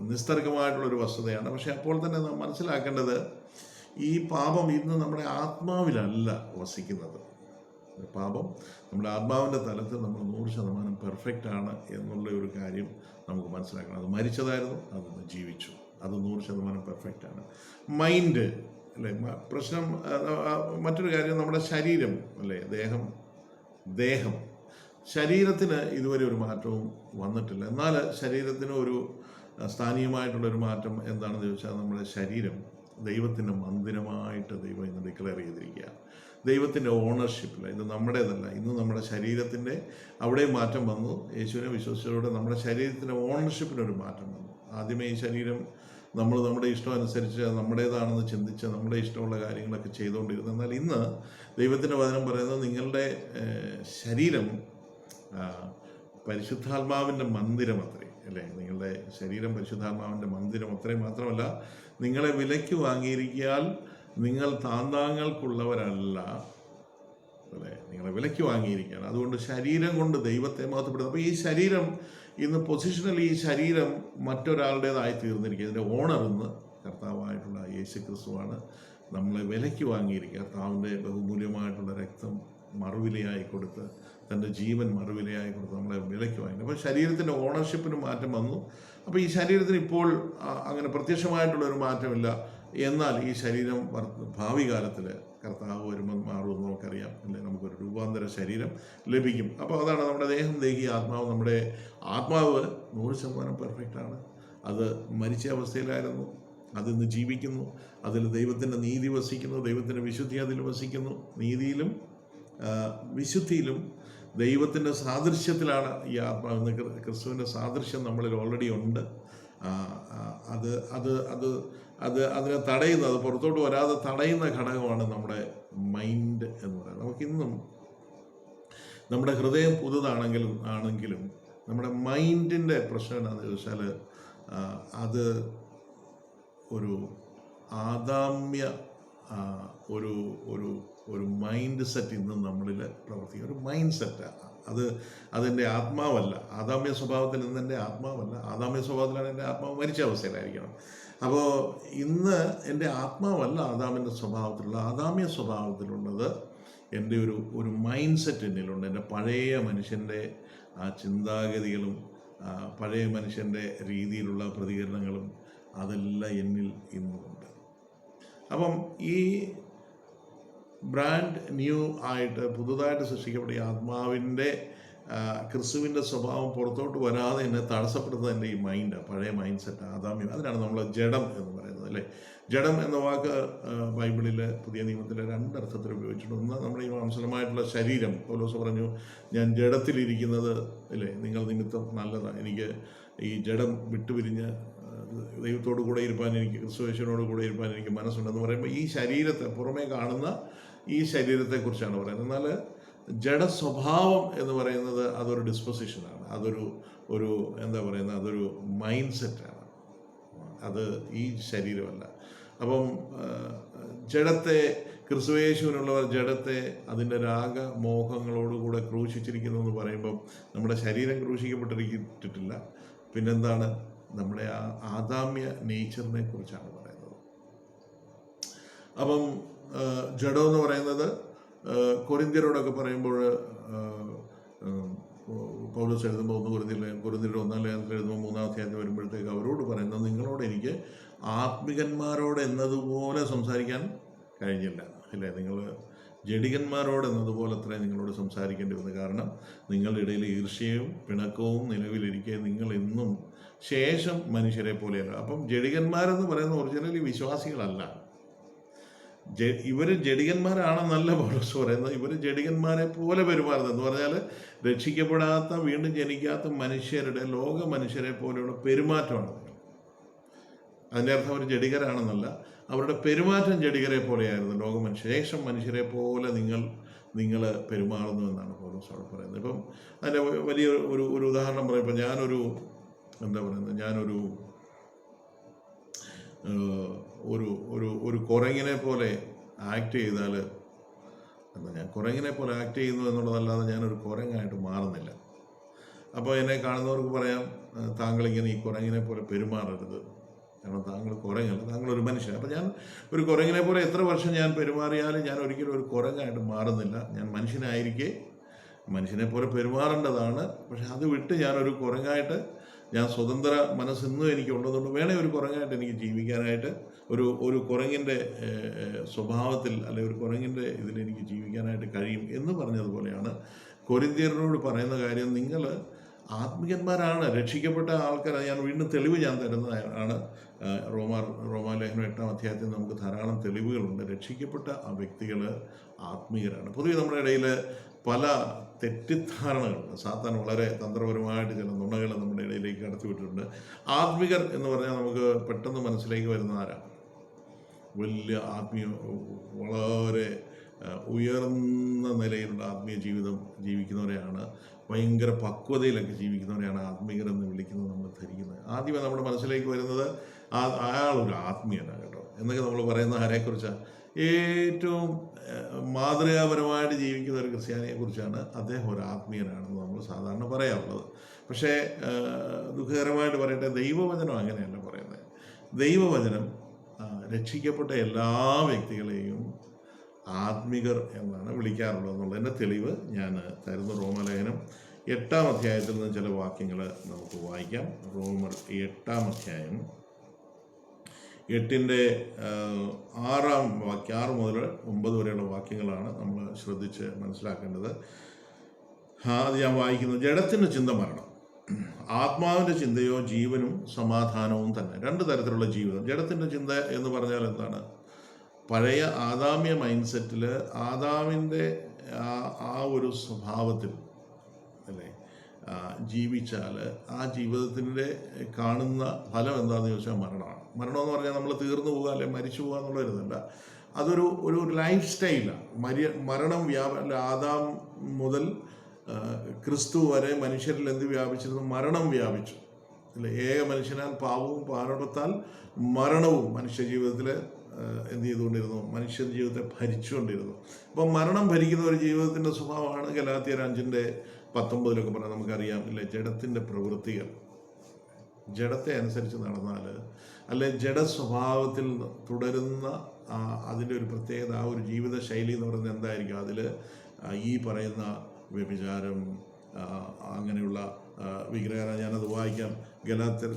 A: നിസ്തർക്കമായിട്ടുള്ളൊരു വസ്തുതയാണ്. പക്ഷെ അപ്പോൾ തന്നെ നാം മനസ്സിലാക്കേണ്ടത്, ഈ പാപം ഇന്ന് നമ്മുടെ ആത്മാവിലല്ല വസിക്കുന്നത്. പാപം നമ്മുടെ ആത്മാവിൻ്റെ തലത്തിൽ നമ്മൾ 100% പെർഫെക്റ്റ് ആണ് എന്നുള്ള ഒരു കാര്യം നമുക്ക് മനസ്സിലാക്കണം. അത് മരിച്ചതായിരുന്നു, അതൊന്ന് ജീവിച്ചു, അത് 100% പെർഫെക്റ്റ് ആണ്. മൈൻഡ്, അല്ലേ? പ്രശ്നം മറ്റൊരു കാര്യം നമ്മുടെ ശരീരം, അല്ലേ? ദേഹം ശരീരത്തിന് ഇതുവരെ ഒരു മാറ്റവും വന്നിട്ടില്ല. എന്നാൽ ശരീരത്തിന് ഒരു സ്ഥാനീയമായിട്ടുള്ളൊരു മാറ്റം എന്താണെന്ന് ചോദിച്ചാൽ, നമ്മുടെ ശരീരം ദൈവത്തിൻ്റെ മന്ദിരമായിട്ട് ദൈവം ഇന്ന് ഡിക്ലെയർ ചെയ്തിരിക്കുക. ദൈവത്തിൻ്റെ ഓണർഷിപ്പിൽ, ഇത് നമ്മുടേതല്ല. ഇന്ന് നമ്മുടെ ശരീരത്തിൻ്റെ അവിടെ മാറ്റം വന്നു. യേശുവിനെ വിശ്വസിച്ചതോടെ നമ്മുടെ ശരീരത്തിൻ്റെ ഓണർഷിപ്പിനൊരു മാറ്റം വന്നു. ആദ്യമേ ഈ ശരീരം നമ്മൾ നമ്മുടെ ഇഷ്ടം അനുസരിച്ച് നമ്മുടേതാണെന്ന് ചിന്തിച്ച് നമ്മുടെ ഇഷ്ടമുള്ള കാര്യങ്ങളൊക്കെ ചെയ്തുകൊണ്ടിരുന്നു. എന്നാൽ ഇന്ന് ദൈവത്തിൻ്റെ വചനം പറയുന്നത്, നിങ്ങളുടെ ശരീരം പരിശുദ്ധാത്മാവിൻ്റെ മന്ദിരം അത്രേ, അല്ലേ? നിങ്ങളുടെ ശരീരം പരിശുദ്ധാത്മാവിൻ്റെ മന്ദിരം അത്രയും മാത്രമല്ല, നിങ്ങളെ വിലയ്ക്ക് വാങ്ങിയിരിക്കാൻ നിങ്ങൾ താന്താങ്ങൾക്കുള്ളവരല്ല, അല്ലേ? നിങ്ങളെ വിലയ്ക്ക് വാങ്ങിയിരിക്കുകയാണ്. അതുകൊണ്ട് ശരീരം കൊണ്ട് ദൈവത്തെ മഹത്വപ്പെടുത്തും. അപ്പോൾ ഈ ശരീരം ഇന്ന് പൊസിഷണലി ഈ ശരീരം മറ്റൊരാളുടേതായി തീർന്നിരിക്കുക. ഇതിൻ്റെ ഓണർ ഇന്ന് കർത്താവായിട്ടുള്ള യേശു ക്രിസ്തുവാണ്. നമ്മളെ വിലയ്ക്ക് വാങ്ങിയിരിക്കുക. കർത്താവിൻ്റെ ബഹുമൂല്യമായിട്ടുള്ള രക്തം മറുവിലയായി കൊടുത്ത്, തൻ്റെ ജീവൻ മറുവിലയായി കൊടുത്ത് നമ്മളെ വിലയ്ക്ക് വാങ്ങി. അപ്പോൾ ശരീരത്തിൻ്റെ ഓണർഷിപ്പിന് മാറ്റം വന്നു. അപ്പോൾ ഈ ശരീരത്തിന് ഇപ്പോൾ അങ്ങനെ പ്രത്യക്ഷമായിട്ടുള്ളൊരു മാറ്റമില്ല. എന്നാൽ ഈ ശരീരം ഭാവി കാലത്തിൽ കർത്താവ് വരുമ്പോൾ മാറുമെന്ന് നമുക്കറിയാം, അല്ലേ? നമുക്കൊരു രൂപാന്തര ശരീരം ലഭിക്കും. അപ്പോൾ അതാണ് നമ്മുടെ ദേഹം, ദേഹി, ആത്മാവ്. നമ്മുടെ ആത്മാവ് 100% പെർഫെക്റ്റാണ്. അത് മരിച്ച അവസ്ഥയിലായിരുന്നു, അതിന്ന് ജീവിക്കുന്നു. അതിൽ ദൈവത്തിൻ്റെ നീതി വസിക്കുന്നു, ദൈവത്തിൻ്റെ വിശുദ്ധി അതിൽ വസിക്കുന്നു. നീതിയിലും വിശുദ്ധിയിലും ദൈവത്തിൻ്റെ സാദൃശ്യത്തിലാണ് ഈ ആത്മാവ്. ക്രിസ്തുവിൻ്റെ സാദൃശ്യം നമ്മളിൽ ഓൾറെഡി ഉണ്ട്. അതിനെ തടയുന്ന, അത് പുറത്തോട്ട് വരാതെ തടയുന്ന ഘടകമാണ് നമ്മുടെ മൈൻഡ് എന്ന് പറയുന്നത്. നമുക്കിന്നും നമ്മുടെ ഹൃദയം പുതുതാണെങ്കിലും നമ്മുടെ മൈൻഡിൻ്റെ പ്രശ്നം എന്താണെന്ന് ചോദിച്ചാൽ, അത് ഒരു ആദാമ്യ ഒരു മൈൻഡ് സെറ്റ് ഇന്നും നമ്മളിൽ പ്രവർത്തിക്കും. ഒരു മൈൻഡ് സെറ്റാണ് അത്. അതെൻ്റെ ആത്മാവല്ല. ആദാമ്യ സ്വഭാവത്തിൽ ഇന്ന് എൻ്റെ ആത്മാവല്ല. ആദാമ്യ സ്വഭാവത്തിലാണ് എൻ്റെ ആത്മാവ്, മരിച്ച അവസ്ഥയിലായിരിക്കണം. അപ്പോൾ ഇന്ന് എൻ്റെ ആത്മാവല്ല ആദാമിൻ്റെ സ്വഭാവത്തിലുള്ള, ആദാമ്യ സ്വഭാവത്തിലുള്ളത് എൻ്റെ ഒരു മൈൻഡ് സെറ്റ് എന്നിലുണ്ട്. എൻ്റെ പഴയ മനുഷ്യൻ്റെ ആ ചിന്താഗതികളും പഴയ മനുഷ്യൻ്റെ രീതിയിലുള്ള പ്രതികരണങ്ങളും അതെല്ലാം എന്നിൽ ഇന്നുമുണ്ട്. അപ്പം ഈ ബ്രാൻഡ് ന്യൂ ആയിട്ട് പുതുതായിട്ട് സൃഷ്ടിക്കപ്പെട്ട ഈ ആത്മാവിൻ്റെ ക്രിസ്തുവിൻ്റെ സ്വഭാവം പുറത്തോട്ട് വരാതെ എന്നെ തടസ്സപ്പെടുന്നത് എൻ്റെ ഈ മൈൻഡ്, പഴയ മൈൻഡ് സെറ്റ്, ആദാമ്യം. അതിനാണ് നമ്മൾ ജഡം എന്ന് പറയുന്നത്, അല്ലേ? ജഡം എന്ന വാക്ക് ബൈബിളിൽ പുതിയ നിയമത്തിൽ 2 അർത്ഥത്തിൽ ഉപയോഗിച്ചിട്ടുണ്ട്. ഒന്ന്, നമ്മുടെ ഈ മാംസലമായിട്ടുള്ള ശരീരം. പൗലോസ് പറഞ്ഞു, ഞാൻ ജഡത്തിലിരിക്കുന്നത്, അല്ലേ, നിങ്ങൾ നിമിത്തം നല്ലതാണ്. എനിക്ക് ഈ ജഡം വിട്ടുപിരിഞ്ഞ് ദൈവത്തോടു കൂടെ ഇരുപ്പാൻ എനിക്ക്, ക്രിസ്തുയേശുവിനോട് കൂടെ ഇരുപ്പാൻ എനിക്ക് മനസ്സുണ്ടെന്ന് പറയുമ്പോൾ ഈ ശരീരത്തെ, പുറമേ കാണുന്ന ഈ ശരീരത്തെക്കുറിച്ചാണ് പറയുന്നത്. എന്നാൽ ജഡസ്വഭാവം എന്ന് പറയുന്നത് അതൊരു ഡിസ്പൊസിഷനാണ്, അതൊരു എന്താ പറയുന്നത്, അതൊരു മൈൻഡ് സെറ്റാണ്, അത് ഈ ശരീരമല്ല. അപ്പം ജഡത്തെ, ക്രിസ്തുയേശുവിനുള്ളവർ ജഡത്തെ അതിൻ്റെ രാഗമോഹങ്ങളോടുകൂടെ ക്രൂശിച്ചിരിക്കുന്നു എന്ന് പറയുമ്പം നമ്മുടെ ശരീരം ക്രൂശിക്കപ്പെട്ടിരിക്കിട്ടില്ല, പിന്നെന്താണ്, നമ്മുടെ ആ ആദാമ്യ നേച്ചറിനെ കുറിച്ചാണ് പറയുന്നത്. അപ്പം ജഡം എന്ന് പറയുന്നത് കൊരിന്ത്യരോടൊക്കെ പറയുമ്പോൾ പൗലോസ് എഴുതുമ്പോൾ 1 കൊരിന്ത്യർ 1 ലേഖനത്തിൽ എഴുതുമ്പോൾ 3-ാം അധ്യായത്തിൽ വരുമ്പോഴത്തേക്ക് അവരോട് പറയുന്നത്, നിങ്ങളോട് എനിക്ക് ആത്മികന്മാരോട് എന്നതുപോലെ സംസാരിക്കാൻ കഴിഞ്ഞില്ല, അല്ലേ? നിങ്ങൾ ജഡികന്മാരോട് എന്നതുപോലെ അത്രയും നിങ്ങളോട് സംസാരിക്കേണ്ടി വന്നു. കാരണം നിങ്ങളുടെ ഇടയിൽ ഈർഷ്യയും പിണക്കവും നിലവിലിരിക്കെ നിങ്ങൾ ഇന്നും ശേഷം മനുഷ്യരെ പോലെയല്ല. അപ്പം ജഡികന്മാരെന്ന് പറയുന്ന ഒറിജിനലി വിശ്വാസികളല്ല. ഇവർ ജഡികന്മാരാണെന്നല്ല പൗലോസ് പറയുന്നത്, ഇവർ ജഡികന്മാരെ പോലെ പെരുമാറുന്നത് എന്ന് പറഞ്ഞാൽ രക്ഷിക്കപ്പെടാത്ത, വീണ്ടും ജനിക്കാത്ത മനുഷ്യരുടെ, ലോക മനുഷ്യരെ പോലെയുള്ള പെരുമാറ്റമാണ്. അതിൻ്റെ അർത്ഥം അവർ ജഡികരാണെന്നല്ല, അവരുടെ പെരുമാറ്റം ജഡികരെ പോലെയായിരുന്നു. ലോക മനുഷ്യ ശേഷം മനുഷ്യരെ പോലെ നിങ്ങൾ പെരുമാറുന്നു എന്നാണ് പൗലോസ് അവിടെ പറയുന്നത്. ഇപ്പം അതിൻ്റെ വലിയ ഒരു ഉദാഹരണം പറയുമ്പോൾ ഞാനൊരു കുരങ്ങിനെ പോലെ ആക്ട് ചെയ്താൽ, ഞാൻ കുരങ്ങിനെ പോലെ ആക്ട് ചെയ്യുന്നു എന്നുള്ളതല്ലാതെ ഞാനൊരു കുരങ്ങായിട്ട് മാറുന്നില്ല. അപ്പോൾ എന്നെ കാണുന്നവർക്ക് പറയാം, താങ്കളിങ്ങനെ ഈ കുരങ്ങിനെ പോലെ പെരുമാറരുത്, കാരണം താങ്കൾ കുരങ്ങല്ല, താങ്കളൊരു മനുഷ്യൻ. അപ്പോൾ ഞാൻ ഒരു കുരങ്ങിനെ പോലെ എത്ര വർഷം ഞാൻ പെരുമാറിയാലും ഞാൻ ഒരിക്കലും ഒരു കുരങ്ങായിട്ട് മാറുന്നില്ല. ഞാൻ മനുഷ്യനായിരിക്കെ മനുഷ്യനെ പോലെ പെരുമാറേണ്ടതാണ്. പക്ഷെ അത് വിട്ട് ഞാനൊരു കുരങ്ങായിട്ട്, ഞാൻ സ്വതന്ത്ര മനസ്സിന്നും എനിക്കുള്ളതുകൊണ്ട് വേണേ ഒരു കുരങ്ങായിട്ട് എനിക്ക് ജീവിക്കാനായിട്ട്, ഒരു കുരങ്ങിൻ്റെ സ്വഭാവത്തിൽ, അല്ലെങ്കിൽ ഒരു കുരങ്ങിൻ്റെ ഇതിലെനിക്ക് ജീവിക്കാനായിട്ട് കഴിയും എന്ന് പറഞ്ഞതുപോലെയാണ് കൊരിന്ത്യരോട് പറയുന്ന കാര്യം. നിങ്ങൾ ആത്മികന്മാരാണ്, രക്ഷിക്കപ്പെട്ട ആൾക്കാർ. ഞാൻ വീണ്ടും തെളിവ് ഞാൻ തരുന്നതാണ്. റോമാലേഖനം 8-ാം അധ്യായത്തിൽ നമുക്ക് ധാരാളം തെളിവുകളുണ്ട്. രക്ഷിക്കപ്പെട്ട ആ വ്യക്തികൾ ആത്മീയരാണ്. പൊതുവെ നമ്മുടെ ഇടയിൽ പല തെറ്റിദ്ധാരണകളുണ്ട്. സാത്താൻ വളരെ തന്ത്രപരമായിട്ട് ചില നുണകൾ നമ്മുടെ ഇടയിലേക്ക് കടത്തിവിട്ടിട്ടുണ്ട്. ആത്മികർ എന്ന് പറഞ്ഞാൽ നമുക്ക് പെട്ടെന്ന് മനസ്സിലേക്ക് വരുന്ന ആരാ? വലിയ വളരെ ഉയർന്ന നിലയിലുള്ള ആത്മീയ ജീവിതം ജീവിക്കുന്നവരെയാണ്, ഭയങ്കര പക്വതയിലൊക്കെ ജീവിക്കുന്നവരെയാണ് ആത്മീയർ എന്ന് വിളിക്കുന്നത് നമ്മൾ ധരിക്കുന്നത്. ആദ്യമേ നമ്മുടെ മനസ്സിലേക്ക് വരുന്നത് അയാളൊരു ആത്മീയനാണ് കേട്ടോ എന്നൊക്കെ നമ്മൾ പറയുന്ന ആരെക്കുറിച്ചാണ്? ഏറ്റവും മാതൃകാപരമായിട്ട് ജീവിക്കുന്ന ഒരു ക്രിസ്ത്യാനിയെക്കുറിച്ചാണ്. അദ്ദേഹം ഒരു ആത്മീയനാണെന്ന് നമ്മൾ സാധാരണ പറയാറുള്ളത്. പക്ഷേ ദുഃഖകരമായിട്ട് പറയട്ടെ, ദൈവവചനം അങ്ങനെയല്ല പറയുന്നത്. ദൈവവചനം രക്ഷിക്കപ്പെട്ട എല്ലാ വ്യക്തികളെയും ആത്മികർ എന്നാണ് വിളിക്കാറുള്ളത് എന്നുള്ളതിൻ്റെ തെളിവ് ഞാൻ തരുന്നു. റോമാലേഖനം 8-ാം അധ്യായത്തിൽ നിന്ന് ചില വാക്യങ്ങൾ നമുക്ക് വായിക്കാം. റോമർ 8-ാം അധ്യായം 8-ന്റെ 6-ാം വാക്യം, 6 മുതൽ 9 വരെയുള്ള വാക്യങ്ങളാണ് നമ്മൾ ശ്രദ്ധിച്ച് മനസ്സിലാക്കേണ്ടത്. അത് ഞാൻ വായിക്കുന്നു. ജഡത്തിൻ്റെ ചിന്ത മരണം, ആത്മാവിൻ്റെ ചിന്തയോ ജീവനും സമാധാനവും തന്നെ. 2 തരത്തിലുള്ള ജീവിതം. ജഡത്തിൻ്റെ ചിന്ത എന്ന് പറഞ്ഞാൽ എന്താണ്? പഴയ ആദാമ്യ മൈൻഡ് സെറ്റിൽ, ആദാമിൻ്റെ ആ ഒരു സ്വഭാവത്തിൽ, അല്ലേ, ജീവിച്ചാൽ ആ ജീവിതത്തിൻ്റെ കാണുന്ന ഫലം എന്താണെന്ന് ചോദിച്ചാൽ മരണമാണ്. മരണമെന്ന് പറഞ്ഞാൽ നമ്മൾ തീർന്നു പോകുക, അല്ലെങ്കിൽ മരിച്ചു പോകുക എന്നുള്ളൊരിതല്ല. ഒരു ലൈഫ് സ്റ്റൈലാണ്. മരണം ആദാം മുതൽ ക്രിസ്തു വരെ മനുഷ്യരിൽ എന്ത് വ്യാപിച്ചിരുന്നു? മരണം വ്യാപിച്ചു, അല്ലേ? ഏക മനുഷ്യനാൽ പാപവും പാപത്താൽ മരണവും മനുഷ്യ ജീവിതത്തിൽ എന്ത് ചെയ്തുകൊണ്ടിരുന്നു? മനുഷ്യ ജീവിതത്തെ ഭരിച്ചുകൊണ്ടിരുന്നു. അപ്പം മരണം ഭരിക്കുന്ന ഒരു ജീവിതത്തിൻ്റെ സ്വഭാവമാണ് ഗലാത്യർ 5:19 പറഞ്ഞാൽ നമുക്കറിയാം, ഇല്ലേ? ജഡത്തിൻ്റെ പ്രവൃത്തികൾ. ജഡത്തെ അനുസരിച്ച് നടന്നാൽ, അല്ലെ ജഡ സ്വഭാവത്തിൽ തുടരുന്ന അതിൻ്റെ ഒരു പ്രത്യേകത, ആ ഒരു ജീവിത ശൈലി എന്ന് പറയുന്നത് എന്തായിരിക്കും? അതിൽ ഈ പറയുന്ന വ്യഭിചാരം, അങ്ങനെയുള്ള വിഗ്രഹം, ഞാനത് വായിക്കാം. ഗലാത്യർ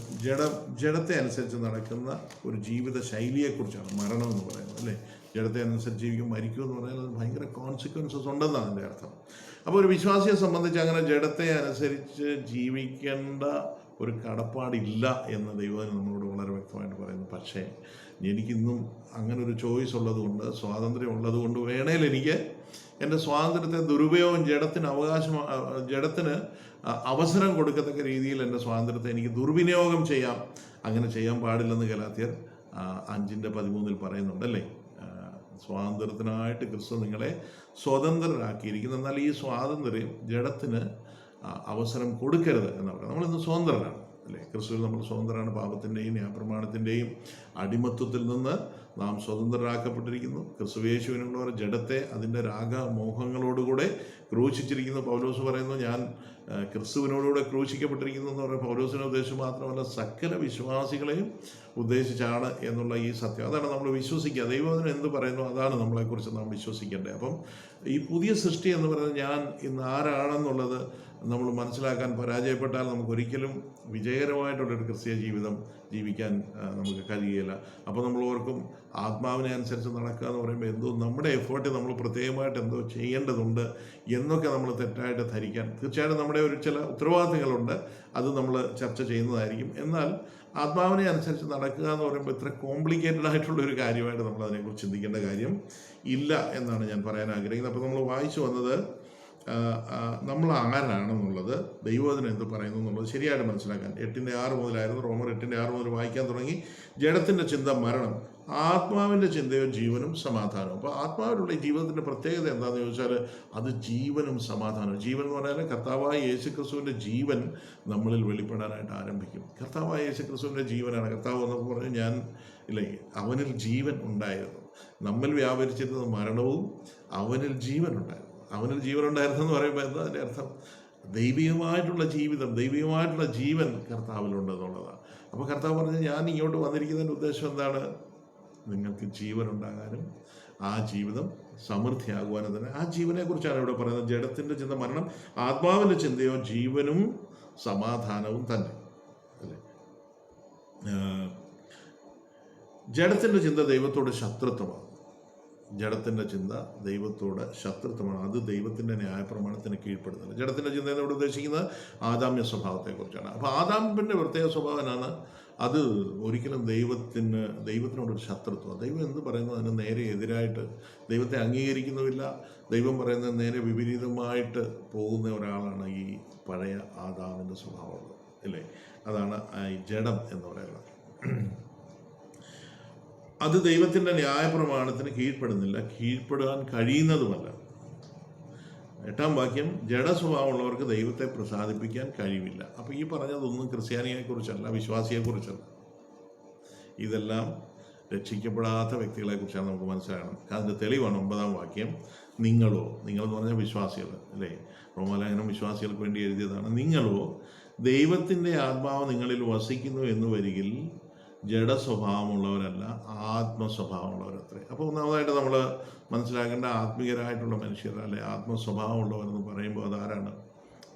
A: ജഡത്തെ അനുസരിച്ച് നടക്കുന്ന ഒരു ജീവിത ശൈലിയെക്കുറിച്ചാണ് മരണം എന്ന് പറയുന്നത്, അല്ലേ? ജഡത്തെ അനുസരിച്ച് ജീവിക്കും, മരിക്കും എന്ന് പറഞ്ഞാൽ അത് ഭയങ്കര കോൺസിക്വൻസസ് ഉണ്ടെന്നാണ് അതിൻ്റെ അർത്ഥം. അപ്പോൾ ഒരു വിശ്വാസിയെ സംബന്ധിച്ച് അങ്ങനെ ജഡത്തെ അനുസരിച്ച് ജീവിക്കേണ്ട ഒരു കടപ്പാടില്ല എന്ന് ദൈവം നമ്മളോട് വളരെ വ്യക്തമായിട്ട് പറയുന്നു. പക്ഷേ എനിക്കിന്നും അങ്ങനെ ഒരു ചോയ്സ് ഉള്ളതുകൊണ്ട്, സ്വാതന്ത്ര്യം ഉള്ളതുകൊണ്ട് വേണേൽ എനിക്ക് എൻ്റെ സ്വാതന്ത്ര്യത്തെ ദുരുപയോഗം ജഡത്തിന് അവസരം കൊടുക്കത്തക്ക രീതിയിൽ എൻ്റെ സ്വാതന്ത്ര്യത്തെ എനിക്ക് ദുർവിനിയോഗം ചെയ്യാം. അങ്ങനെ ചെയ്യാൻ പാടില്ലെന്ന് ഗലാത്യർ 5:13 പറയുന്നുണ്ട് അല്ലേ. സ്വാതന്ത്ര്യത്തിനായിട്ട് ക്രിസ്തു നിങ്ങളെ സ്വതന്ത്രരാക്കിയിരിക്കുന്നു. എന്നാൽ ഈ സ്വാതന്ത്ര്യം ജഡത്തിന് അവസരം കൊടുക്കരുത് എന്ന് പറയാം. നമ്മളിന്ന് സ്വതന്ത്രരാണ് അല്ലേ. ക്രിസ്തുവിൽ നമ്മൾ സ്വതന്ത്രരാണ്. പാപത്തിൻ്റെയും ന്യായപ്രമാണത്തിൻ്റെയും അടിമത്വത്തിൽ നിന്ന് നാം സ്വതന്ത്രരാക്കപ്പെട്ടിരിക്കുന്നു. ക്രിസ്തുയേശുവിനുള്ള ജഡത്തെ അതിൻ്റെ രാഗമോഹങ്ങളോടുകൂടെ ക്രൂശിച്ചിരിക്കുന്നു. പൗലോസ് പറയുന്നു, ഞാൻ ക്രിസ്തുവിനോടുകൂടെ ക്രൂശിക്കപ്പെട്ടിരിക്കുന്നു എന്ന് പറയുന്നത് പൗലോസിനെ ഉദ്ദേശിച്ച് മാത്രമല്ല, സകല വിശ്വാസികളെയും ഉദ്ദേശിച്ചാണ് എന്നുള്ള ഈ സത്യം. അതാണ് നമ്മൾ വിശ്വസിക്കുക. ദൈവത്തിന് എന്ത് പറയുന്നു അതാണ് നമ്മളെക്കുറിച്ച് നാം വിശ്വസിക്കേണ്ടത്. അപ്പം ഈ പുതിയ സൃഷ്ടി എന്ന് പറയുന്നത് ഞാൻ ഇന്ന് ആരാണെന്നുള്ളത് നമ്മൾ മനസ്സിലാക്കാൻ പരാജയപ്പെട്ടാൽ നമുക്കൊരിക്കലും വിജയകരമായിട്ടുള്ളൊരു ക്രിസ്തീയ ജീവിതം ജീവിക്കാൻ നമുക്ക് കഴിയില്ല. അപ്പോൾ നമ്മൾ ഓർക്കും ആത്മാവിനെ അനുസരിച്ച് നടക്കുക എന്ന് പറയുമ്പോൾ എന്തോ നമ്മുടെ എഫേർട്ട് നമ്മൾ പ്രത്യേകമായിട്ട് എന്തോ ചെയ്യേണ്ടതുണ്ട് എന്നൊക്കെ നമ്മൾ തെറ്റായിട്ട് ധരിക്കാൻ തീർച്ചയായിട്ടും നമ്മുടെ ചില ഉത്തരവാദിത്തങ്ങളുണ്ട്. അത് നമ്മൾ ചർച്ച ചെയ്യുന്നതായിരിക്കും. എന്നാൽ ആത്മാവിനെ അനുസരിച്ച് നടക്കുക എന്ന് പറയുമ്പോൾ ഇത്ര കോംപ്ലിക്കേറ്റഡ് ആയിട്ടുള്ള ഒരു കാര്യമായിട്ട് നമ്മൾ അതിനെക്കുറിച്ച് ചിന്തിക്കേണ്ട കാര്യം ഇല്ല എന്നാണ് ഞാൻ പറയാൻ ആഗ്രഹിക്കുന്നത്. അപ്പോൾ നമ്മൾ വായിച്ചു വന്നത് നമ്മൾ ആരാണെന്നുള്ളത്, ദൈവവചനം എന്ത് പറയുന്നു എന്നുള്ളത് ശരിയായിട്ട് മനസ്സിലാക്കാൻ 8:6 മുതലായിരുന്നു. റോമർ 8:6 മുതൽ വായിക്കാൻ തുടങ്ങി. ജഡത്തിൻ്റെ ചിന്ത മരണം, ആത്മാവിൻ്റെ ചിന്തയോ ജീവനും സമാധാനവും. അപ്പോൾ ആത്മാവിലുള്ള ഈ ജീവിതത്തിൻ്റെ പ്രത്യേകത എന്താണെന്ന് ചോദിച്ചാൽ അത് ജീവനും സമാധാനവും. ജീവൻ എന്ന് പറഞ്ഞാൽ കർത്താവായ യേശുക്രിസ്തുവിൻ്റെ ജീവൻ നമ്മളിൽ വെളിപ്പെടാനായിട്ട് ആരംഭിക്കും. കർത്താവായ യേശുക്രിസ്തുവിൻ്റെ ജീവനാണ്. കർത്താവ് എന്നൊക്കെ പറഞ്ഞു ഞാൻ ഇല്ലേ, അവനിൽ ജീവൻ ഉണ്ടായിരുന്നു. നമ്മിൽ വ്യാപരിച്ചിരുന്നത് മരണവും, അവനിൽ ജീവൻ ഉണ്ടായിരുന്നു. അവനിൽ ജീവൻ ഉണ്ടായിരുന്നെന്ന് പറയുമ്പോൾ എന്താ അതിൻ്റെ അർത്ഥം? ദൈവികമായിട്ടുള്ള ജീവിതം, ദൈവികമായിട്ടുള്ള ജീവൻ കർത്താവിലുണ്ട് എന്നുള്ളതാണ്. അപ്പോൾ കർത്താവ് പറഞ്ഞ് ഞാൻ ഇങ്ങോട്ട് വന്നിരിക്കുന്നതിൻ്റെ ഉദ്ദേശം എന്താണ്? നിങ്ങൾക്ക് ജീവൻ ഉണ്ടാകാനും ആ ജീവിതം സമൃദ്ധിയാകുവാനും തന്നെ. ആ ജീവനെക്കുറിച്ചാണ് ഇവിടെ പറയുന്നത്. ജഡത്തിൻ്റെ ചിന്ത മരണം, ആത്മാവിൻ്റെ ചിന്തയോ ജീവനും സമാധാനവും തന്നെ അല്ലേ. ജഡത്തിൻ്റെ ചിന്ത ദൈവത്തോട് ശത്രുത്വമാണ്. ജഡത്തിൻ്റെ ചിന്ത ദൈവത്തോട് ശത്രുത്വമാണ്. അത് ദൈവത്തിൻ്റെ ന്യായപ്രമാണത്തിന് കീഴ്പ്പെടുന്നില്ല. ജഡത്തിൻ്റെ ചിന്ത എന്നോട് ഉദ്ദേശിക്കുന്നത് ആദാമ്യ സ്വഭാവത്തെക്കുറിച്ചാണ്. അപ്പോൾ ആദാമിൻ്റെ പ്രത്യേക സ്വഭാവനാണ് അത് ഒരിക്കലും ദൈവത്തിനോടൊരു ശത്രുത്വം. ദൈവം എന്ത് പറയുന്നു അതിന് നേരെ എതിരായിട്ട് ദൈവത്തെ അംഗീകരിക്കുന്നുമില്ല. ദൈവം പറയുന്നത് നേരെ വിപരീതമായിട്ട് പോകുന്ന ഒരാളാണ് ഈ പഴയ ആദാമിൻ്റെ സ്വഭാവം അല്ലേ. അതാണ് ഈ ജഡം എന്ന് പറയുന്നത്. അത് ദൈവത്തിൻ്റെ ന്യായപ്രമാണത്തിന് കീഴ്പ്പെടുന്നില്ല, കീഴ്പ്പെടാൻ കഴിയുന്നതുമല്ല. 8-ാം വാക്യം, ജഡസ്വഭാവമുള്ളവർക്ക് ദൈവത്തെ പ്രസാദിപ്പിക്കാൻ കഴിവില്ല. അപ്പോൾ ഈ പറഞ്ഞതൊന്നും ക്രിസ്ത്യാനിയെക്കുറിച്ചല്ല, വിശ്വാസിയെക്കുറിച്ചല്ല. ഇതെല്ലാം രക്ഷിക്കപ്പെടാത്ത വ്യക്തികളെക്കുറിച്ചാണ് നമുക്ക് മനസ്സിലാക്കണം. അതിൻ്റെ തെളിവാണ് 9-ാം വാക്യം. നിങ്ങളെന്ന് പറഞ്ഞാൽ വിശ്വാസികൾ അല്ലേ. റോമാലേഖനം വിശ്വാസികൾക്ക് വേണ്ടി എഴുതിയതാണ്. നിങ്ങളോ ദൈവത്തിൻ്റെ ആത്മാവ് നിങ്ങളിൽ വസിക്കുന്നു എന്ന് വരികിൽ ജഡസ്വഭാവമുള്ളവരല്ല, ആത്മസ്വഭാവമുള്ളവരത്രേ. അപ്പോൾ ഒന്നാമതായിട്ട് നമ്മൾ മനസ്സിലാക്കേണ്ട ആത്മീയരായിട്ടുള്ള മനുഷ്യർ അല്ലെ ആത്മസ്വഭാവമുള്ളവരെന്ന് പറയുമ്പോൾ അതാരാണ്?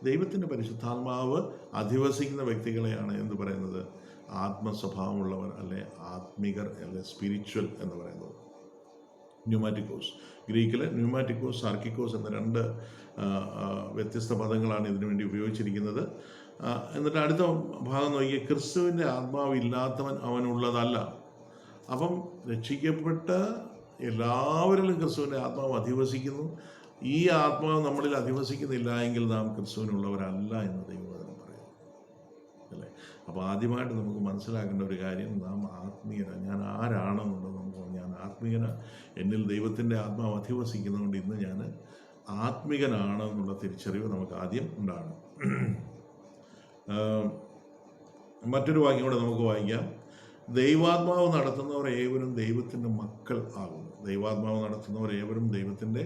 A: ദൈവത്തിൻ്റെ പരിശുദ്ധാത്മാവ് അധിവസിക്കുന്ന വ്യക്തികളെയാണ് എന്ത് പറയുന്നത്? ആത്മസ്വഭാവമുള്ളവർ അല്ലെ ആത്മികർ അല്ലെ സ്പിരിച്വൽ എന്ന് പറയുന്നത്. ന്യൂമാറ്റിക്കോസ്, ഗ്രീക്കിൽ ന്യൂമാറ്റിക്കോസ്, സാർക്കിക്കോസ് എന്ന 2 വ്യത്യസ്ത പദങ്ങളാണ് ഇതിനു വേണ്ടി ഉപയോഗിച്ചിരിക്കുന്നത്. എന്നിട്ട് അടുത്ത ഭാഗം നോക്കിയ ക്രിസ്തുവിൻ്റെ ആത്മാവ് ഇല്ലാത്തവൻ അവനുള്ളതല്ല. അപ്പം രക്ഷിക്കപ്പെട്ട എല്ലാവരിലും ക്രിസ്തുവിൻ്റെ ആത്മാവ് അധിവസിക്കുന്നു. ഈ ആത്മാവ് നമ്മളിൽ അധിവസിക്കുന്നില്ല എങ്കിൽ നാം ക്രിസ്തുവിനുള്ളവരല്ല എന്ന് ദൈവവചനം പറയുന്നു അല്ലേ. അപ്പോൾ ആദ്യമായിട്ട് നമുക്ക് മനസ്സിലാക്കേണ്ട ഒരു കാര്യം, നാം ആത്മീയരാണ്. ഞാൻ ആരാണെന്നുള്ളത് നമുക്ക്, ഞാൻ ആത്മീയന, എന്നിൽ ദൈവത്തിൻ്റെ ആത്മാവ് അധിവസിക്കുന്നതുകൊണ്ട് ഇന്ന് ഞാൻ ആത്മികനാണെന്നുള്ള തിരിച്ചറിവ് നമുക്ക് ആദ്യം ഉണ്ടാകണം. മറ്റൊരു വാക്യം കൂടെ നമുക്ക് വായിക്കാം. ദൈവാത്മാവ് നടത്തുന്നവർ ഏവരും ദൈവത്തിൻ്റെ മക്കൾ ആകുന്നു. ദൈവാത്മാവ് നടത്തുന്നവർ ഏവരും ദൈവത്തിൻ്റെ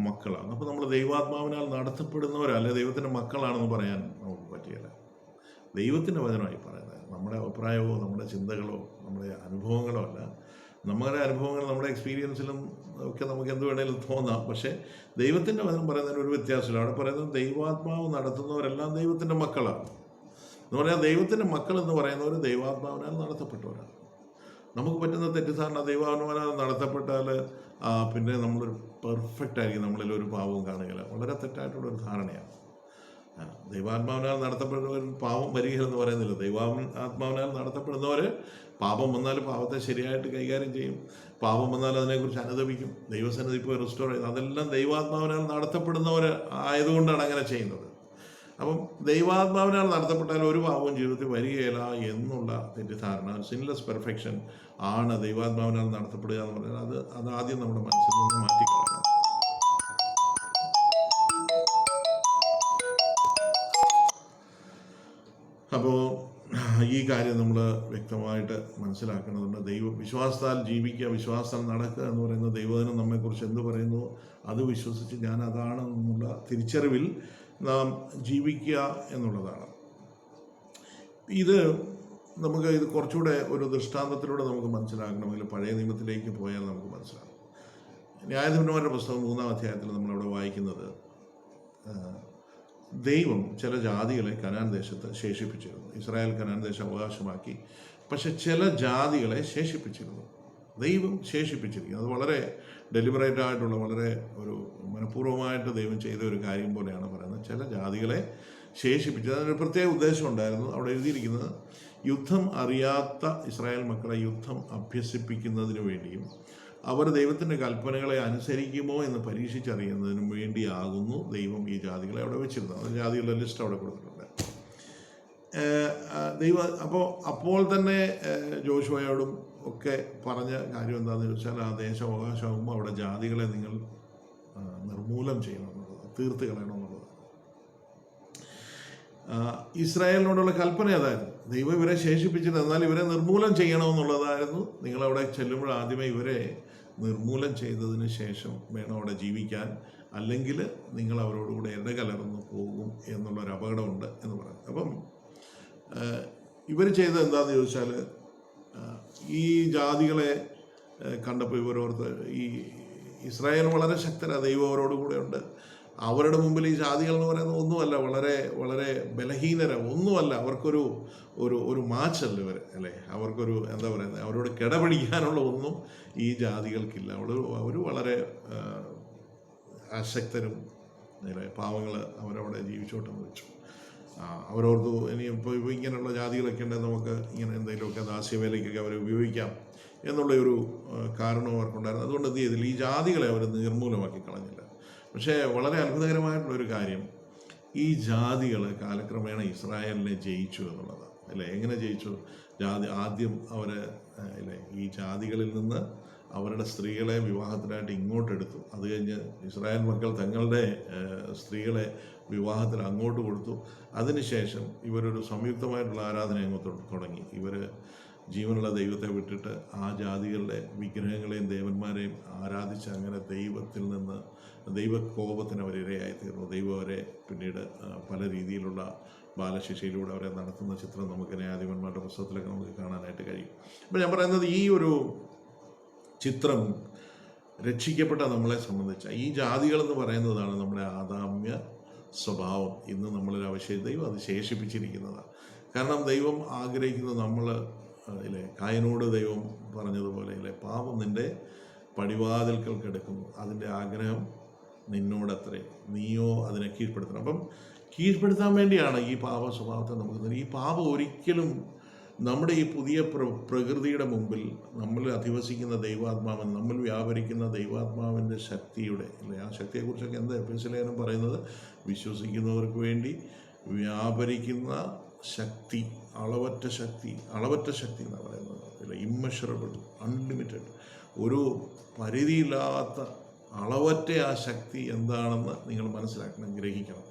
A: മക്കളാണ്. അപ്പോൾ നമ്മൾ ദൈവാത്മാവിനാൽ നടത്തപ്പെടുന്നവരല്ല, ദൈവത്തിൻ്റെ മക്കളാണെന്ന് പറയാൻ നമുക്ക് പറ്റില്ല. ദൈവത്തിൻ്റെ വചനമായി പറയുന്നത് നമ്മുടെ അഭിപ്രായമോ നമ്മുടെ ചിന്തകളോ നമ്മുടെ അനുഭവങ്ങളോ അല്ല. നമ്മുടെ അനുഭവങ്ങൾ നമ്മുടെ എക്സ്പീരിയൻസിലും ഒക്കെ നമുക്ക് എന്ത് വേണേലും തോന്നാം. പക്ഷേ ദൈവത്തിൻ്റെ വചനം പറയുന്നതിന് ഒരു വ്യത്യാസമില്ല. അവിടെ പറയുന്നത് ദൈവാത്മാവ് നടത്തുന്നവരെല്ലാം ദൈവത്തിൻ്റെ മക്കളാണ് എന്ന് പറഞ്ഞാൽ ദൈവത്തിൻ്റെ മക്കൾ എന്ന് പറയുന്നവർ ദൈവാത്മാവിനാൽ നടത്തപ്പെട്ടവരാണ്. നമുക്ക് പറ്റുന്ന തെറ്റിദ്ധാരണ ദൈവാത്മാവിനാൽ നടത്തപ്പെട്ടാൽ പിന്നെ നമ്മളൊരു പെർഫെക്റ്റ് ആയിരിക്കും, നമ്മളിൽ ഒരു പാവവും കാണുകയില്ല. വളരെ തെറ്റായിട്ടുള്ളൊരു ധാരണയാണ്. ദൈവാത്മാവിനാൽ നടത്തപ്പെടുന്നവർ പാപം വരികയില്ലെന്ന് പറയുന്നില്ല. ദൈവാത്മാവിനാൽ നടത്തപ്പെടുന്നവർ പാപം വന്നാൽ പാപത്തെ ശരിയായിട്ട് കൈകാര്യം ചെയ്യും. പാപം വന്നാൽ അതിനെക്കുറിച്ച് അനുദപിക്കും, ദൈവസന്നിധി പോയി റിസ്റ്റോർ ചെയ്യും. അതെല്ലാം ദൈവാത്മാവിനാൽ നടത്തപ്പെടുന്നവർ ആയതുകൊണ്ടാണ് അങ്ങനെ ചെയ്യുന്നത്. അപ്പം ദൈവാത്മാവിനാൽ നടത്തപ്പെട്ടാൽ ഒരു പാപവും ജീവിതത്തിൽ വരികയില്ല എന്നുള്ള തെറ്റിദ്ധാരണ, സിൻലെസ് പെർഫെക്ഷൻ ആണ് ദൈവാത്മാവിനാൽ നടത്തപ്പെടുക എന്ന് പറഞ്ഞാൽ അത് ആദ്യം നമ്മുടെ മനസ്സിൽ നിന്ന് മാറ്റിക്കളയണം. അപ്പോൾ ഈ കാര്യം നമ്മൾ വ്യക്തമായിട്ട് മനസ്സിലാക്കേണ്ടതുണ്ട്. വിശ്വാസത്താൽ ജീവിക്കുക, വിശ്വാസത്താൽ നടക്കുക എന്ന് പറയുന്ന ദൈവജനം നമ്മെക്കുറിച്ച് എന്ത് പറയുന്നു അത് വിശ്വസിച്ച് ഞാൻ അതാണ് എന്നുള്ള തിരിച്ചറിവിൽ നാം ജീവിക്കുക എന്നുള്ളതാണ്. ഇത് കുറച്ചുകൂടെ ഒരു ദൃഷ്ടാന്തത്തിലൂടെ നമുക്ക് മനസ്സിലാക്കണമെങ്കിൽ പഴയ നിയമത്തിലേക്ക് പോയാൽ നമുക്ക് മനസ്സിലാകും. ന്യായാധിപന്മാരുടെ പുസ്തകം 3-ാം അധ്യായത്തിൽ നമ്മളവിടെ വായിക്കുന്നത്, ദൈവം ചില ജാതികളെ കനാൻ ദേശത്ത് ശേഷിപ്പിച്ചിരുന്നു. ഇസ്രായേൽ കനാൻ ദേശം അവകാശമാക്കി, പക്ഷെ ചില ജാതികളെ ശേഷിപ്പിച്ചിരുന്നു. ദൈവം ശേഷിപ്പിച്ചിരിക്കുന്നു. അത് വളരെ ഡെലിബറേറ്റ് ആയിട്ടുള്ള, വളരെ ഒരു മനഃപൂർവ്വമായിട്ട് ദൈവം ചെയ്ത ഒരു കാര്യം പോലെയാണ് പറയുന്നത്. ചില ജാതികളെ ശേഷിപ്പിച്ചത് അതിനൊരു പ്രത്യേക ഉദ്ദേശം ഉണ്ടായിരുന്നു. അവിടെ എഴുതിയിരിക്കുന്നത്, യുദ്ധം അറിയാത്ത ഇസ്രായേൽ മക്കളെ യുദ്ധം അഭ്യസിപ്പിക്കുന്നതിന് വേണ്ടിയും അവർ ദൈവത്തിൻ്റെ കൽപ്പനകളെ അനുസരിക്കുമോ എന്ന് പരീക്ഷിച്ചറിയുന്നതിനും വേണ്ടിയാകുന്നു ദൈവം ഈ ജാതികളെ അവിടെ വെച്ചിരുന്നത്. അത് ജാതികളുടെ ലിസ്റ്റ് അവിടെ കൊടുത്തിട്ടുണ്ട്. അപ്പോൾ തന്നെ ജോഷുവയോടും ഒക്കെ പറഞ്ഞ കാര്യം എന്താണെന്ന് ചോദിച്ചാൽ, ആ ദേശം അവകാശമാകുമ്പോൾ അവിടെ ജാതികളെ നിങ്ങൾ നിർമൂലം ചെയ്യണം എന്നുള്ളത്, തീർത്ത് കളയണം എന്നുള്ളത്. ഇസ്രായേലിനോടുള്ള കൽപ്പന അതായിരുന്നു. ദൈവം ഇവരെ ശേഷിപ്പിച്ചിട്ട് എന്നാൽ ഇവരെ നിർമൂലം ചെയ്യണമെന്നുള്ളതായിരുന്നു. നിങ്ങളവിടെ ചെല്ലുമ്പോൾ ആദ്യമേ ഇവരെ നിർമൂലം ചെയ്തതിന് ശേഷം വേണം അവിടെ ജീവിക്കാൻ, അല്ലെങ്കിൽ നിങ്ങൾ അവരോടുകൂടെ ഇടകലർന്ന് പോകും എന്നുള്ളൊരു അപകടമുണ്ട് എന്ന് പറഞ്ഞു. അപ്പം ഇവർ ചെയ്തത് എന്താണെന്ന് ചോദിച്ചാൽ, ഈ ജാതികളെ കണ്ടപ്പോൾ ഇവരോർത്ത്, ഈ ഇസ്രായേൽ വളരെ ശക്തരാണ്, ദൈവം അവരോട് കൂടെ ഉണ്ട്. അവരുടെ മുമ്പിൽ ഈ ജാതികൾ എന്ന് പറയുന്നത് ഒന്നുമല്ല, വളരെ വളരെ ബലഹീനര, ഒന്നുമല്ല. അവർക്കൊരു ഒരു മാച്ചല്ല ഇവർ, അല്ലേ? അവർക്കൊരു എന്താ പറയുന്നത്, അവരോട് കിടപിടിക്കാനുള്ള ഒന്നും ഈ ജാതികൾക്കില്ല. അവർ വളരെ അശക്തരും, അല്ലേ? പാവങ്ങൾ അവരവിടെ ജീവിച്ചോട്ടെന്ന് വെച്ചു. അവരോർത്ത് ഇപ്പോൾ ഇങ്ങനെയുള്ള ജാതികളൊക്കെ ഉണ്ടെങ്കിൽ നമുക്ക് ഇങ്ങനെ എന്തെങ്കിലുമൊക്കെ ദാസ്യവേലയ്ക്കൊക്കെ അവരെ ഉപയോഗിക്കാം എന്നുള്ളൊരു കാരണവും അവർക്കുണ്ടായിരുന്നു. അതുകൊണ്ട് എന്ത് ചെയ്തില്ല, ഈ ജാതികളെ അവർ നിർമൂലമാക്കി കളഞ്ഞില്ല. പക്ഷേ വളരെ അത്ഭുതകരമായിട്ടുള്ളൊരു കാര്യം, ഈ ജാതികൾ കാലക്രമേണ ഇസ്രായേലിനെ ജയിച്ചു എന്നുള്ളതാണ്, അല്ലേ? എങ്ങനെ ജയിച്ചു? ആദ്യം അവർ, അല്ലേ, ഈ ജാതികളിൽ നിന്ന് അവരുടെ സ്ത്രീകളെ വിവാഹത്തിനായിട്ട് ഇങ്ങോട്ടെടുത്തു. അത് കഴിഞ്ഞ് ഇസ്രായേൽ മക്കൾ തങ്ങളുടെ സ്ത്രീകളെ വിവാഹത്തിന് അങ്ങോട്ട് കൊടുത്തു. അതിനുശേഷം ഇവരൊരു സംയുക്തമായിട്ടുള്ള ആരാധന അങ്ങോട്ട് തുടങ്ങി. ഇവർ ജീവനുള്ള ദൈവത്തെ വിട്ടിട്ട് ആ ജാതികളുടെ വിഗ്രഹങ്ങളെയും ദേവന്മാരെയും ആരാധിച്ച് അങ്ങനെ ദൈവത്തിൽ നിന്ന് ദൈവകോപത്തിന് അവരിരയായിത്തീർന്നു. ദൈവം അവരെ പിന്നീട് പല രീതിയിലുള്ള ബാലശിക്ഷയിലൂടെ അവരെ നടത്തുന്ന ചിത്രം നമുക്ക് ന്യായാധിപന്മാരുടെ പുസ്തകത്തിലൊക്കെ നമുക്ക് കാണാനായിട്ട് കഴിയും. അപ്പോൾ ഞാൻ പറയുന്നത്, ഈ ഒരു ചിത്രം രക്ഷിക്കപ്പെട്ട നമ്മളെ സംബന്ധിച്ച ഈ ജാതികളെന്ന് പറയുന്നതാണ് നമ്മുടെ ആദാമ്യ സ്വഭാവം. ഇന്ന് നമ്മളിൽ ദൈവം അത് ശേഷിപ്പിച്ചിരിക്കുന്നതാണ്. കാരണം ദൈവം ആഗ്രഹിക്കുന്നത് നമ്മൾ, ഇല്ലേ, കായനോട് ദൈവം പറഞ്ഞതുപോലെ, ഇല്ലേ, പാപം നിൻ്റെ പടിവാതിൽക്കൽ കിടക്കുന്നു, അതിൻ്റെ ആഗ്രഹം നിന്നോടത്രേ, നീയോ അതിനെ കീഴ്പ്പെടുത്തണം. അപ്പം കീഴ്പ്പെടുത്താൻ വേണ്ടിയാണ് ഈ പാപ സ്വഭാവത്തെ നമുക്ക്. ഈ പാപം ഒരിക്കലും നമ്മുടെ ഈ പുതിയ പ്രകൃതിയുടെ മുമ്പിൽ നമ്മൾ അധിവസിക്കുന്ന ദൈവാത്മാവൻ, നമ്മൾ വ്യാപരിക്കുന്ന ദൈവാത്മാവിൻ്റെ ശക്തിയുടെ, അല്ലേ, ആ ശക്തിയെക്കുറിച്ചൊക്കെ എന്താ എഫെസ്യലേഖനം പറയുന്നത്? വിശ്വസിക്കുന്നവർക്ക് വേണ്ടി വ്യാപരിക്കുന്ന ശക്തി, അളവറ്റ ശക്തി എന്നാണ് പറയുന്നത്, അല്ലേ? ഇമ്മഷറബിൾ, അൺലിമിറ്റഡ്, ഒരു പരിധിയില്ലാത്ത അളവറ്റ ആ ശക്തി എന്താണെന്ന് നിങ്ങൾ മനസ്സിലാക്കണം, ഗ്രഹിക്കണം.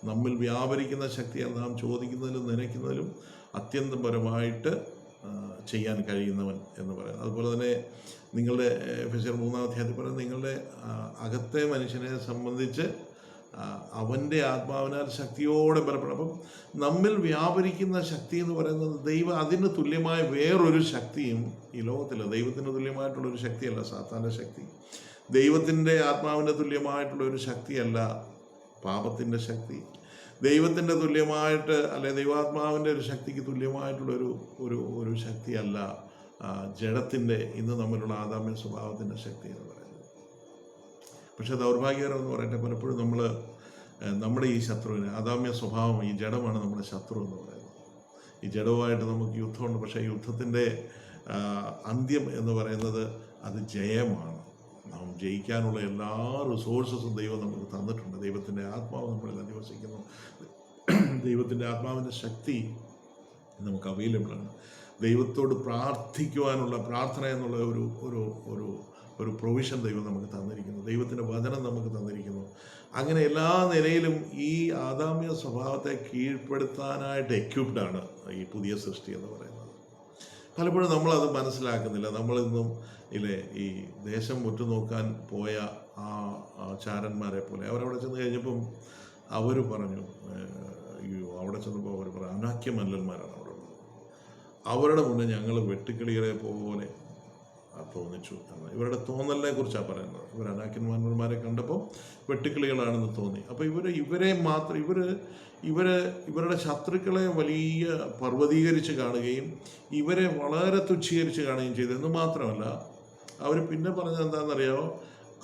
A: നമ്മിൽ വ്യാപരിക്കുന്ന ശക്തിയാൽ നാം ചോദിക്കുന്നതിലും നനയ്ക്കുന്നതിലും അത്യന്തപരമായിട്ട് ചെയ്യാൻ കഴിയുന്നവൻ എന്ന് പറയുന്നത്. അതുപോലെ തന്നെ നിങ്ങളുടെ എഫെസ്യർ 3-ാം അധ്യായത്തിൽ പറയുന്നത്, നിങ്ങളുടെ അകത്തെ മനുഷ്യനെ സംബന്ധിച്ച് അവൻ്റെ ആത്മാവിനാൽ ശക്തിയോടെ ബലപ്പെടണം. അപ്പം നമ്മിൽ വ്യാപരിക്കുന്ന ശക്തി എന്ന് പറയുന്നത് ദൈവം, അതിന് തുല്യമായ വേറൊരു ശക്തിയും ഈ ലോകത്തില്ല. ദൈവത്തിന് തുല്യമായിട്ടുള്ളൊരു ശക്തിയല്ല സാത്താൻ്റെ ശക്തി. ദൈവത്തിൻ്റെ ആത്മാവിൻ്റെ തുല്യമായിട്ടുള്ളൊരു ശക്തിയല്ല പാപത്തിൻ്റെ ശക്തി. ദൈവത്തിൻ്റെ തുല്യമായിട്ട്, അല്ലെ ദൈവാത്മാവിൻ്റെ ഒരു ശക്തിക്ക് തുല്യമായിട്ടുള്ളൊരു ഒരു ശക്തിയല്ല ജഡത്തിൻ്റെ, ഇന്ന് നമ്മളുള്ള ആദാമ്യ സ്വഭാവത്തിൻ്റെ ശക്തി എന്ന് പറയുന്നത്. പക്ഷേ ദൗർഭാഗ്യകരം എന്ന് പറയട്ടെ, പലപ്പോഴും നമ്മൾ നമ്മുടെ ഈ ശത്രുവിനെ, അദാമ്യ സ്വഭാവം, ഈ ജഡമാണ് നമ്മുടെ ശത്രു എന്ന് പറയുന്നത്. ഈ ജഡവുമായിട്ട് നമുക്ക് യുദ്ധമുണ്ട്. പക്ഷേ യുദ്ധത്തിൻ്റെ അന്ത്യം എന്ന് പറയുന്നത് അത് ജയമാണ്. നാം ജയിക്കാനുള്ള എല്ലാ റിസോഴ്സസും ദൈവം നമുക്ക് തന്നിട്ടുണ്ട്. ദൈവത്തിൻ്റെ ആത്മാവ് നമ്മളിൽ അധിവസിക്കുന്നു. ദൈവത്തിൻ്റെ ആത്മാവിൻ്റെ ശക്തി നമുക്ക് അവൈലബിളാണ്. ദൈവത്തോട് പ്രാർത്ഥിക്കുവാനുള്ള പ്രാർത്ഥന എന്നുള്ള ഒരു ഒരു ഒരു ഒരു പ്രൊവിഷൻ ദൈവം നമുക്ക് തന്നിരിക്കുന്നു. ദൈവത്തിൻ്റെ വചനം നമുക്ക് തന്നിരിക്കുന്നു. അങ്ങനെ എല്ലാ നിലയിലും ഈ ആദാമ്യ സ്വഭാവത്തെ കീഴ്പ്പെടുത്താനായിട്ട് എക്യുപ്ഡാണ് ഈ പുതിയ സൃഷ്ടി എന്ന് പറയുന്നത്. പലപ്പോഴും നമ്മളത് മനസ്സിലാക്കുന്നില്ല. നമ്മളിന്നും ഇല്ലേ ഈ ദേശം ഉറ്റുനോക്കാൻ പോയ ആ ചാരന്മാരെ പോലെ അവരവിടെ ചെന്ന് കഴിഞ്ഞപ്പം അവർ പറഞ്ഞു, അയ്യോ, അവിടെ ചെന്നപ്പോൾ അവർ പറഞ്ഞു അനാക്യമല്ലന്മാരാണ് അവിടെ ഉള്ളത്. അവരുടെ മുന്നേ ഞങ്ങൾ വെട്ടുക്കിളികളെ പോലെ തോന്നിച്ചു എന്ന്. ഇവരുടെ തോന്നലിനെ കുറിച്ചാണ് പറയുന്നത്. ഇവർ അനാക്യമല്ലന്മാരെ കണ്ടപ്പോൾ വെട്ടുക്കിളികളാണെന്ന് തോന്നി. അപ്പോൾ ഇവരുടെ ശത്രുക്കളെ വലിയ പർവ്വതീകരിച്ച് കാണുകയും ഇവരെ വളരെ തുച്ഛീകരിച്ച് കാണുകയും ചെയ്തു. എന്ന് മാത്രമല്ല, അവർ പിന്നെ പറഞ്ഞത് എന്താണെന്നറിയാമോ?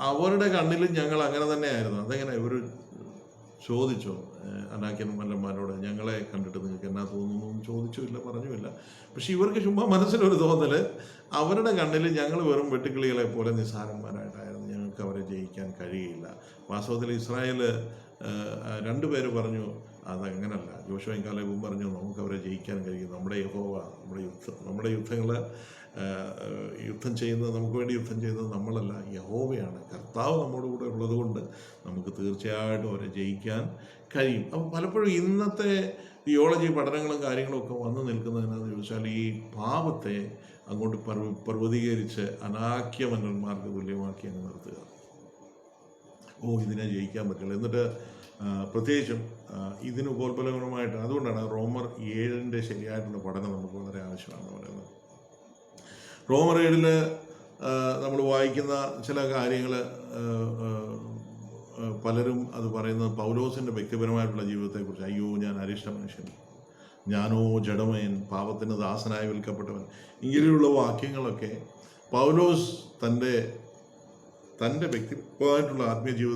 A: അവരുടെ കണ്ണിലും ഞങ്ങൾ അങ്ങനെ തന്നെയായിരുന്നു. അതെങ്ങനെ ഇവർ ചോദിച്ചോ അനാക്യമല്ലന്മാരോട്, ഞങ്ങളെ കണ്ടിട്ട് നിങ്ങൾക്ക് എന്നാ തോന്നുന്നു? ചോദിച്ചുമില്ല, പറഞ്ഞുമില്ല. പക്ഷെ ഇവർക്ക് ചുമ്മാ മനസ്സിലൊരു തോന്നൽ, അവരുടെ കണ്ണിൽ ഞങ്ങൾ വെറും വെട്ടുക്കിളികളെ പോലെ നിസ്സാരന്മാരായിട്ടായിരുന്നു, ഞങ്ങൾക്ക് അവരെ ജയിക്കാൻ കഴിയില്ല. വാസ്തവത്തിൽ ഇസ്രായേൽ രണ്ടുപേര് പറഞ്ഞു അതങ്ങനല്ല. ജോഷുവയും കാലേബും പറഞ്ഞു നമുക്ക് അവരെ ജയിക്കാൻ കഴിയും. നമ്മുടെ യഹോവ നമ്മുടെ യുദ്ധം ചെയ്യുന്നത്, നമുക്ക് വേണ്ടി യുദ്ധം ചെയ്യുന്നത് നമ്മളല്ല, യഹോവയാണ്. കർത്താവ് നമ്മുടെ കൂടെ ഉള്ളത് കൊണ്ട് നമുക്ക് തീർച്ചയായിട്ടും അവരെ ജയിക്കാൻ കഴിയും. അപ്പോൾ പലപ്പോഴും ഇന്നത്തെ തിയോളജി പഠനങ്ങളും കാര്യങ്ങളും ഒക്കെ വന്നു നിൽക്കുന്നതെന്നു ചോദിച്ചാൽ ഈ പാപത്തെ അങ്ങോട്ട് പർവ്വതീകരിച്ച് അനാക്യമല്ലന്മാർക്ക് തുല്യമാക്കി അങ്ങ് നിർത്തുക. ഇതിനെ ജയിക്കാൻ പറ്റില്ല. എന്നിട്ട് പ്രത്യേകിച്ചും ഇതിന് ഉപോത്ബലഗുണമായിട്ട്, അതുകൊണ്ടാണ് റോമർ 7 ശരിയായിട്ടുള്ള പഠനം നമുക്ക് വളരെ ആവശ്യമാണെന്ന് പറയുന്നത്. റോമർ 7 നമ്മൾ വായിക്കുന്ന ചില കാര്യങ്ങൾ പലരും അത് പറയുന്നത് പൗലോസിൻ്റെ വ്യക്തിപരമായിട്ടുള്ള ജീവിതത്തെക്കുറിച്ച്. അയ്യോ, ഞാൻ അരിഷ്ട മനുഷ്യൻ, ഞാനോ ജഡമയൻ, പാപത്തിന് ദാസനായി വിൽക്കപ്പെട്ടവൻ, ഇങ്ങനെയുള്ള വാക്യങ്ങളൊക്കെ പൗലോസ് തൻ്റെ വ്യക്തിപരമായിട്ടുള്ള ആത്മീയ ജീവിതത്തിൽ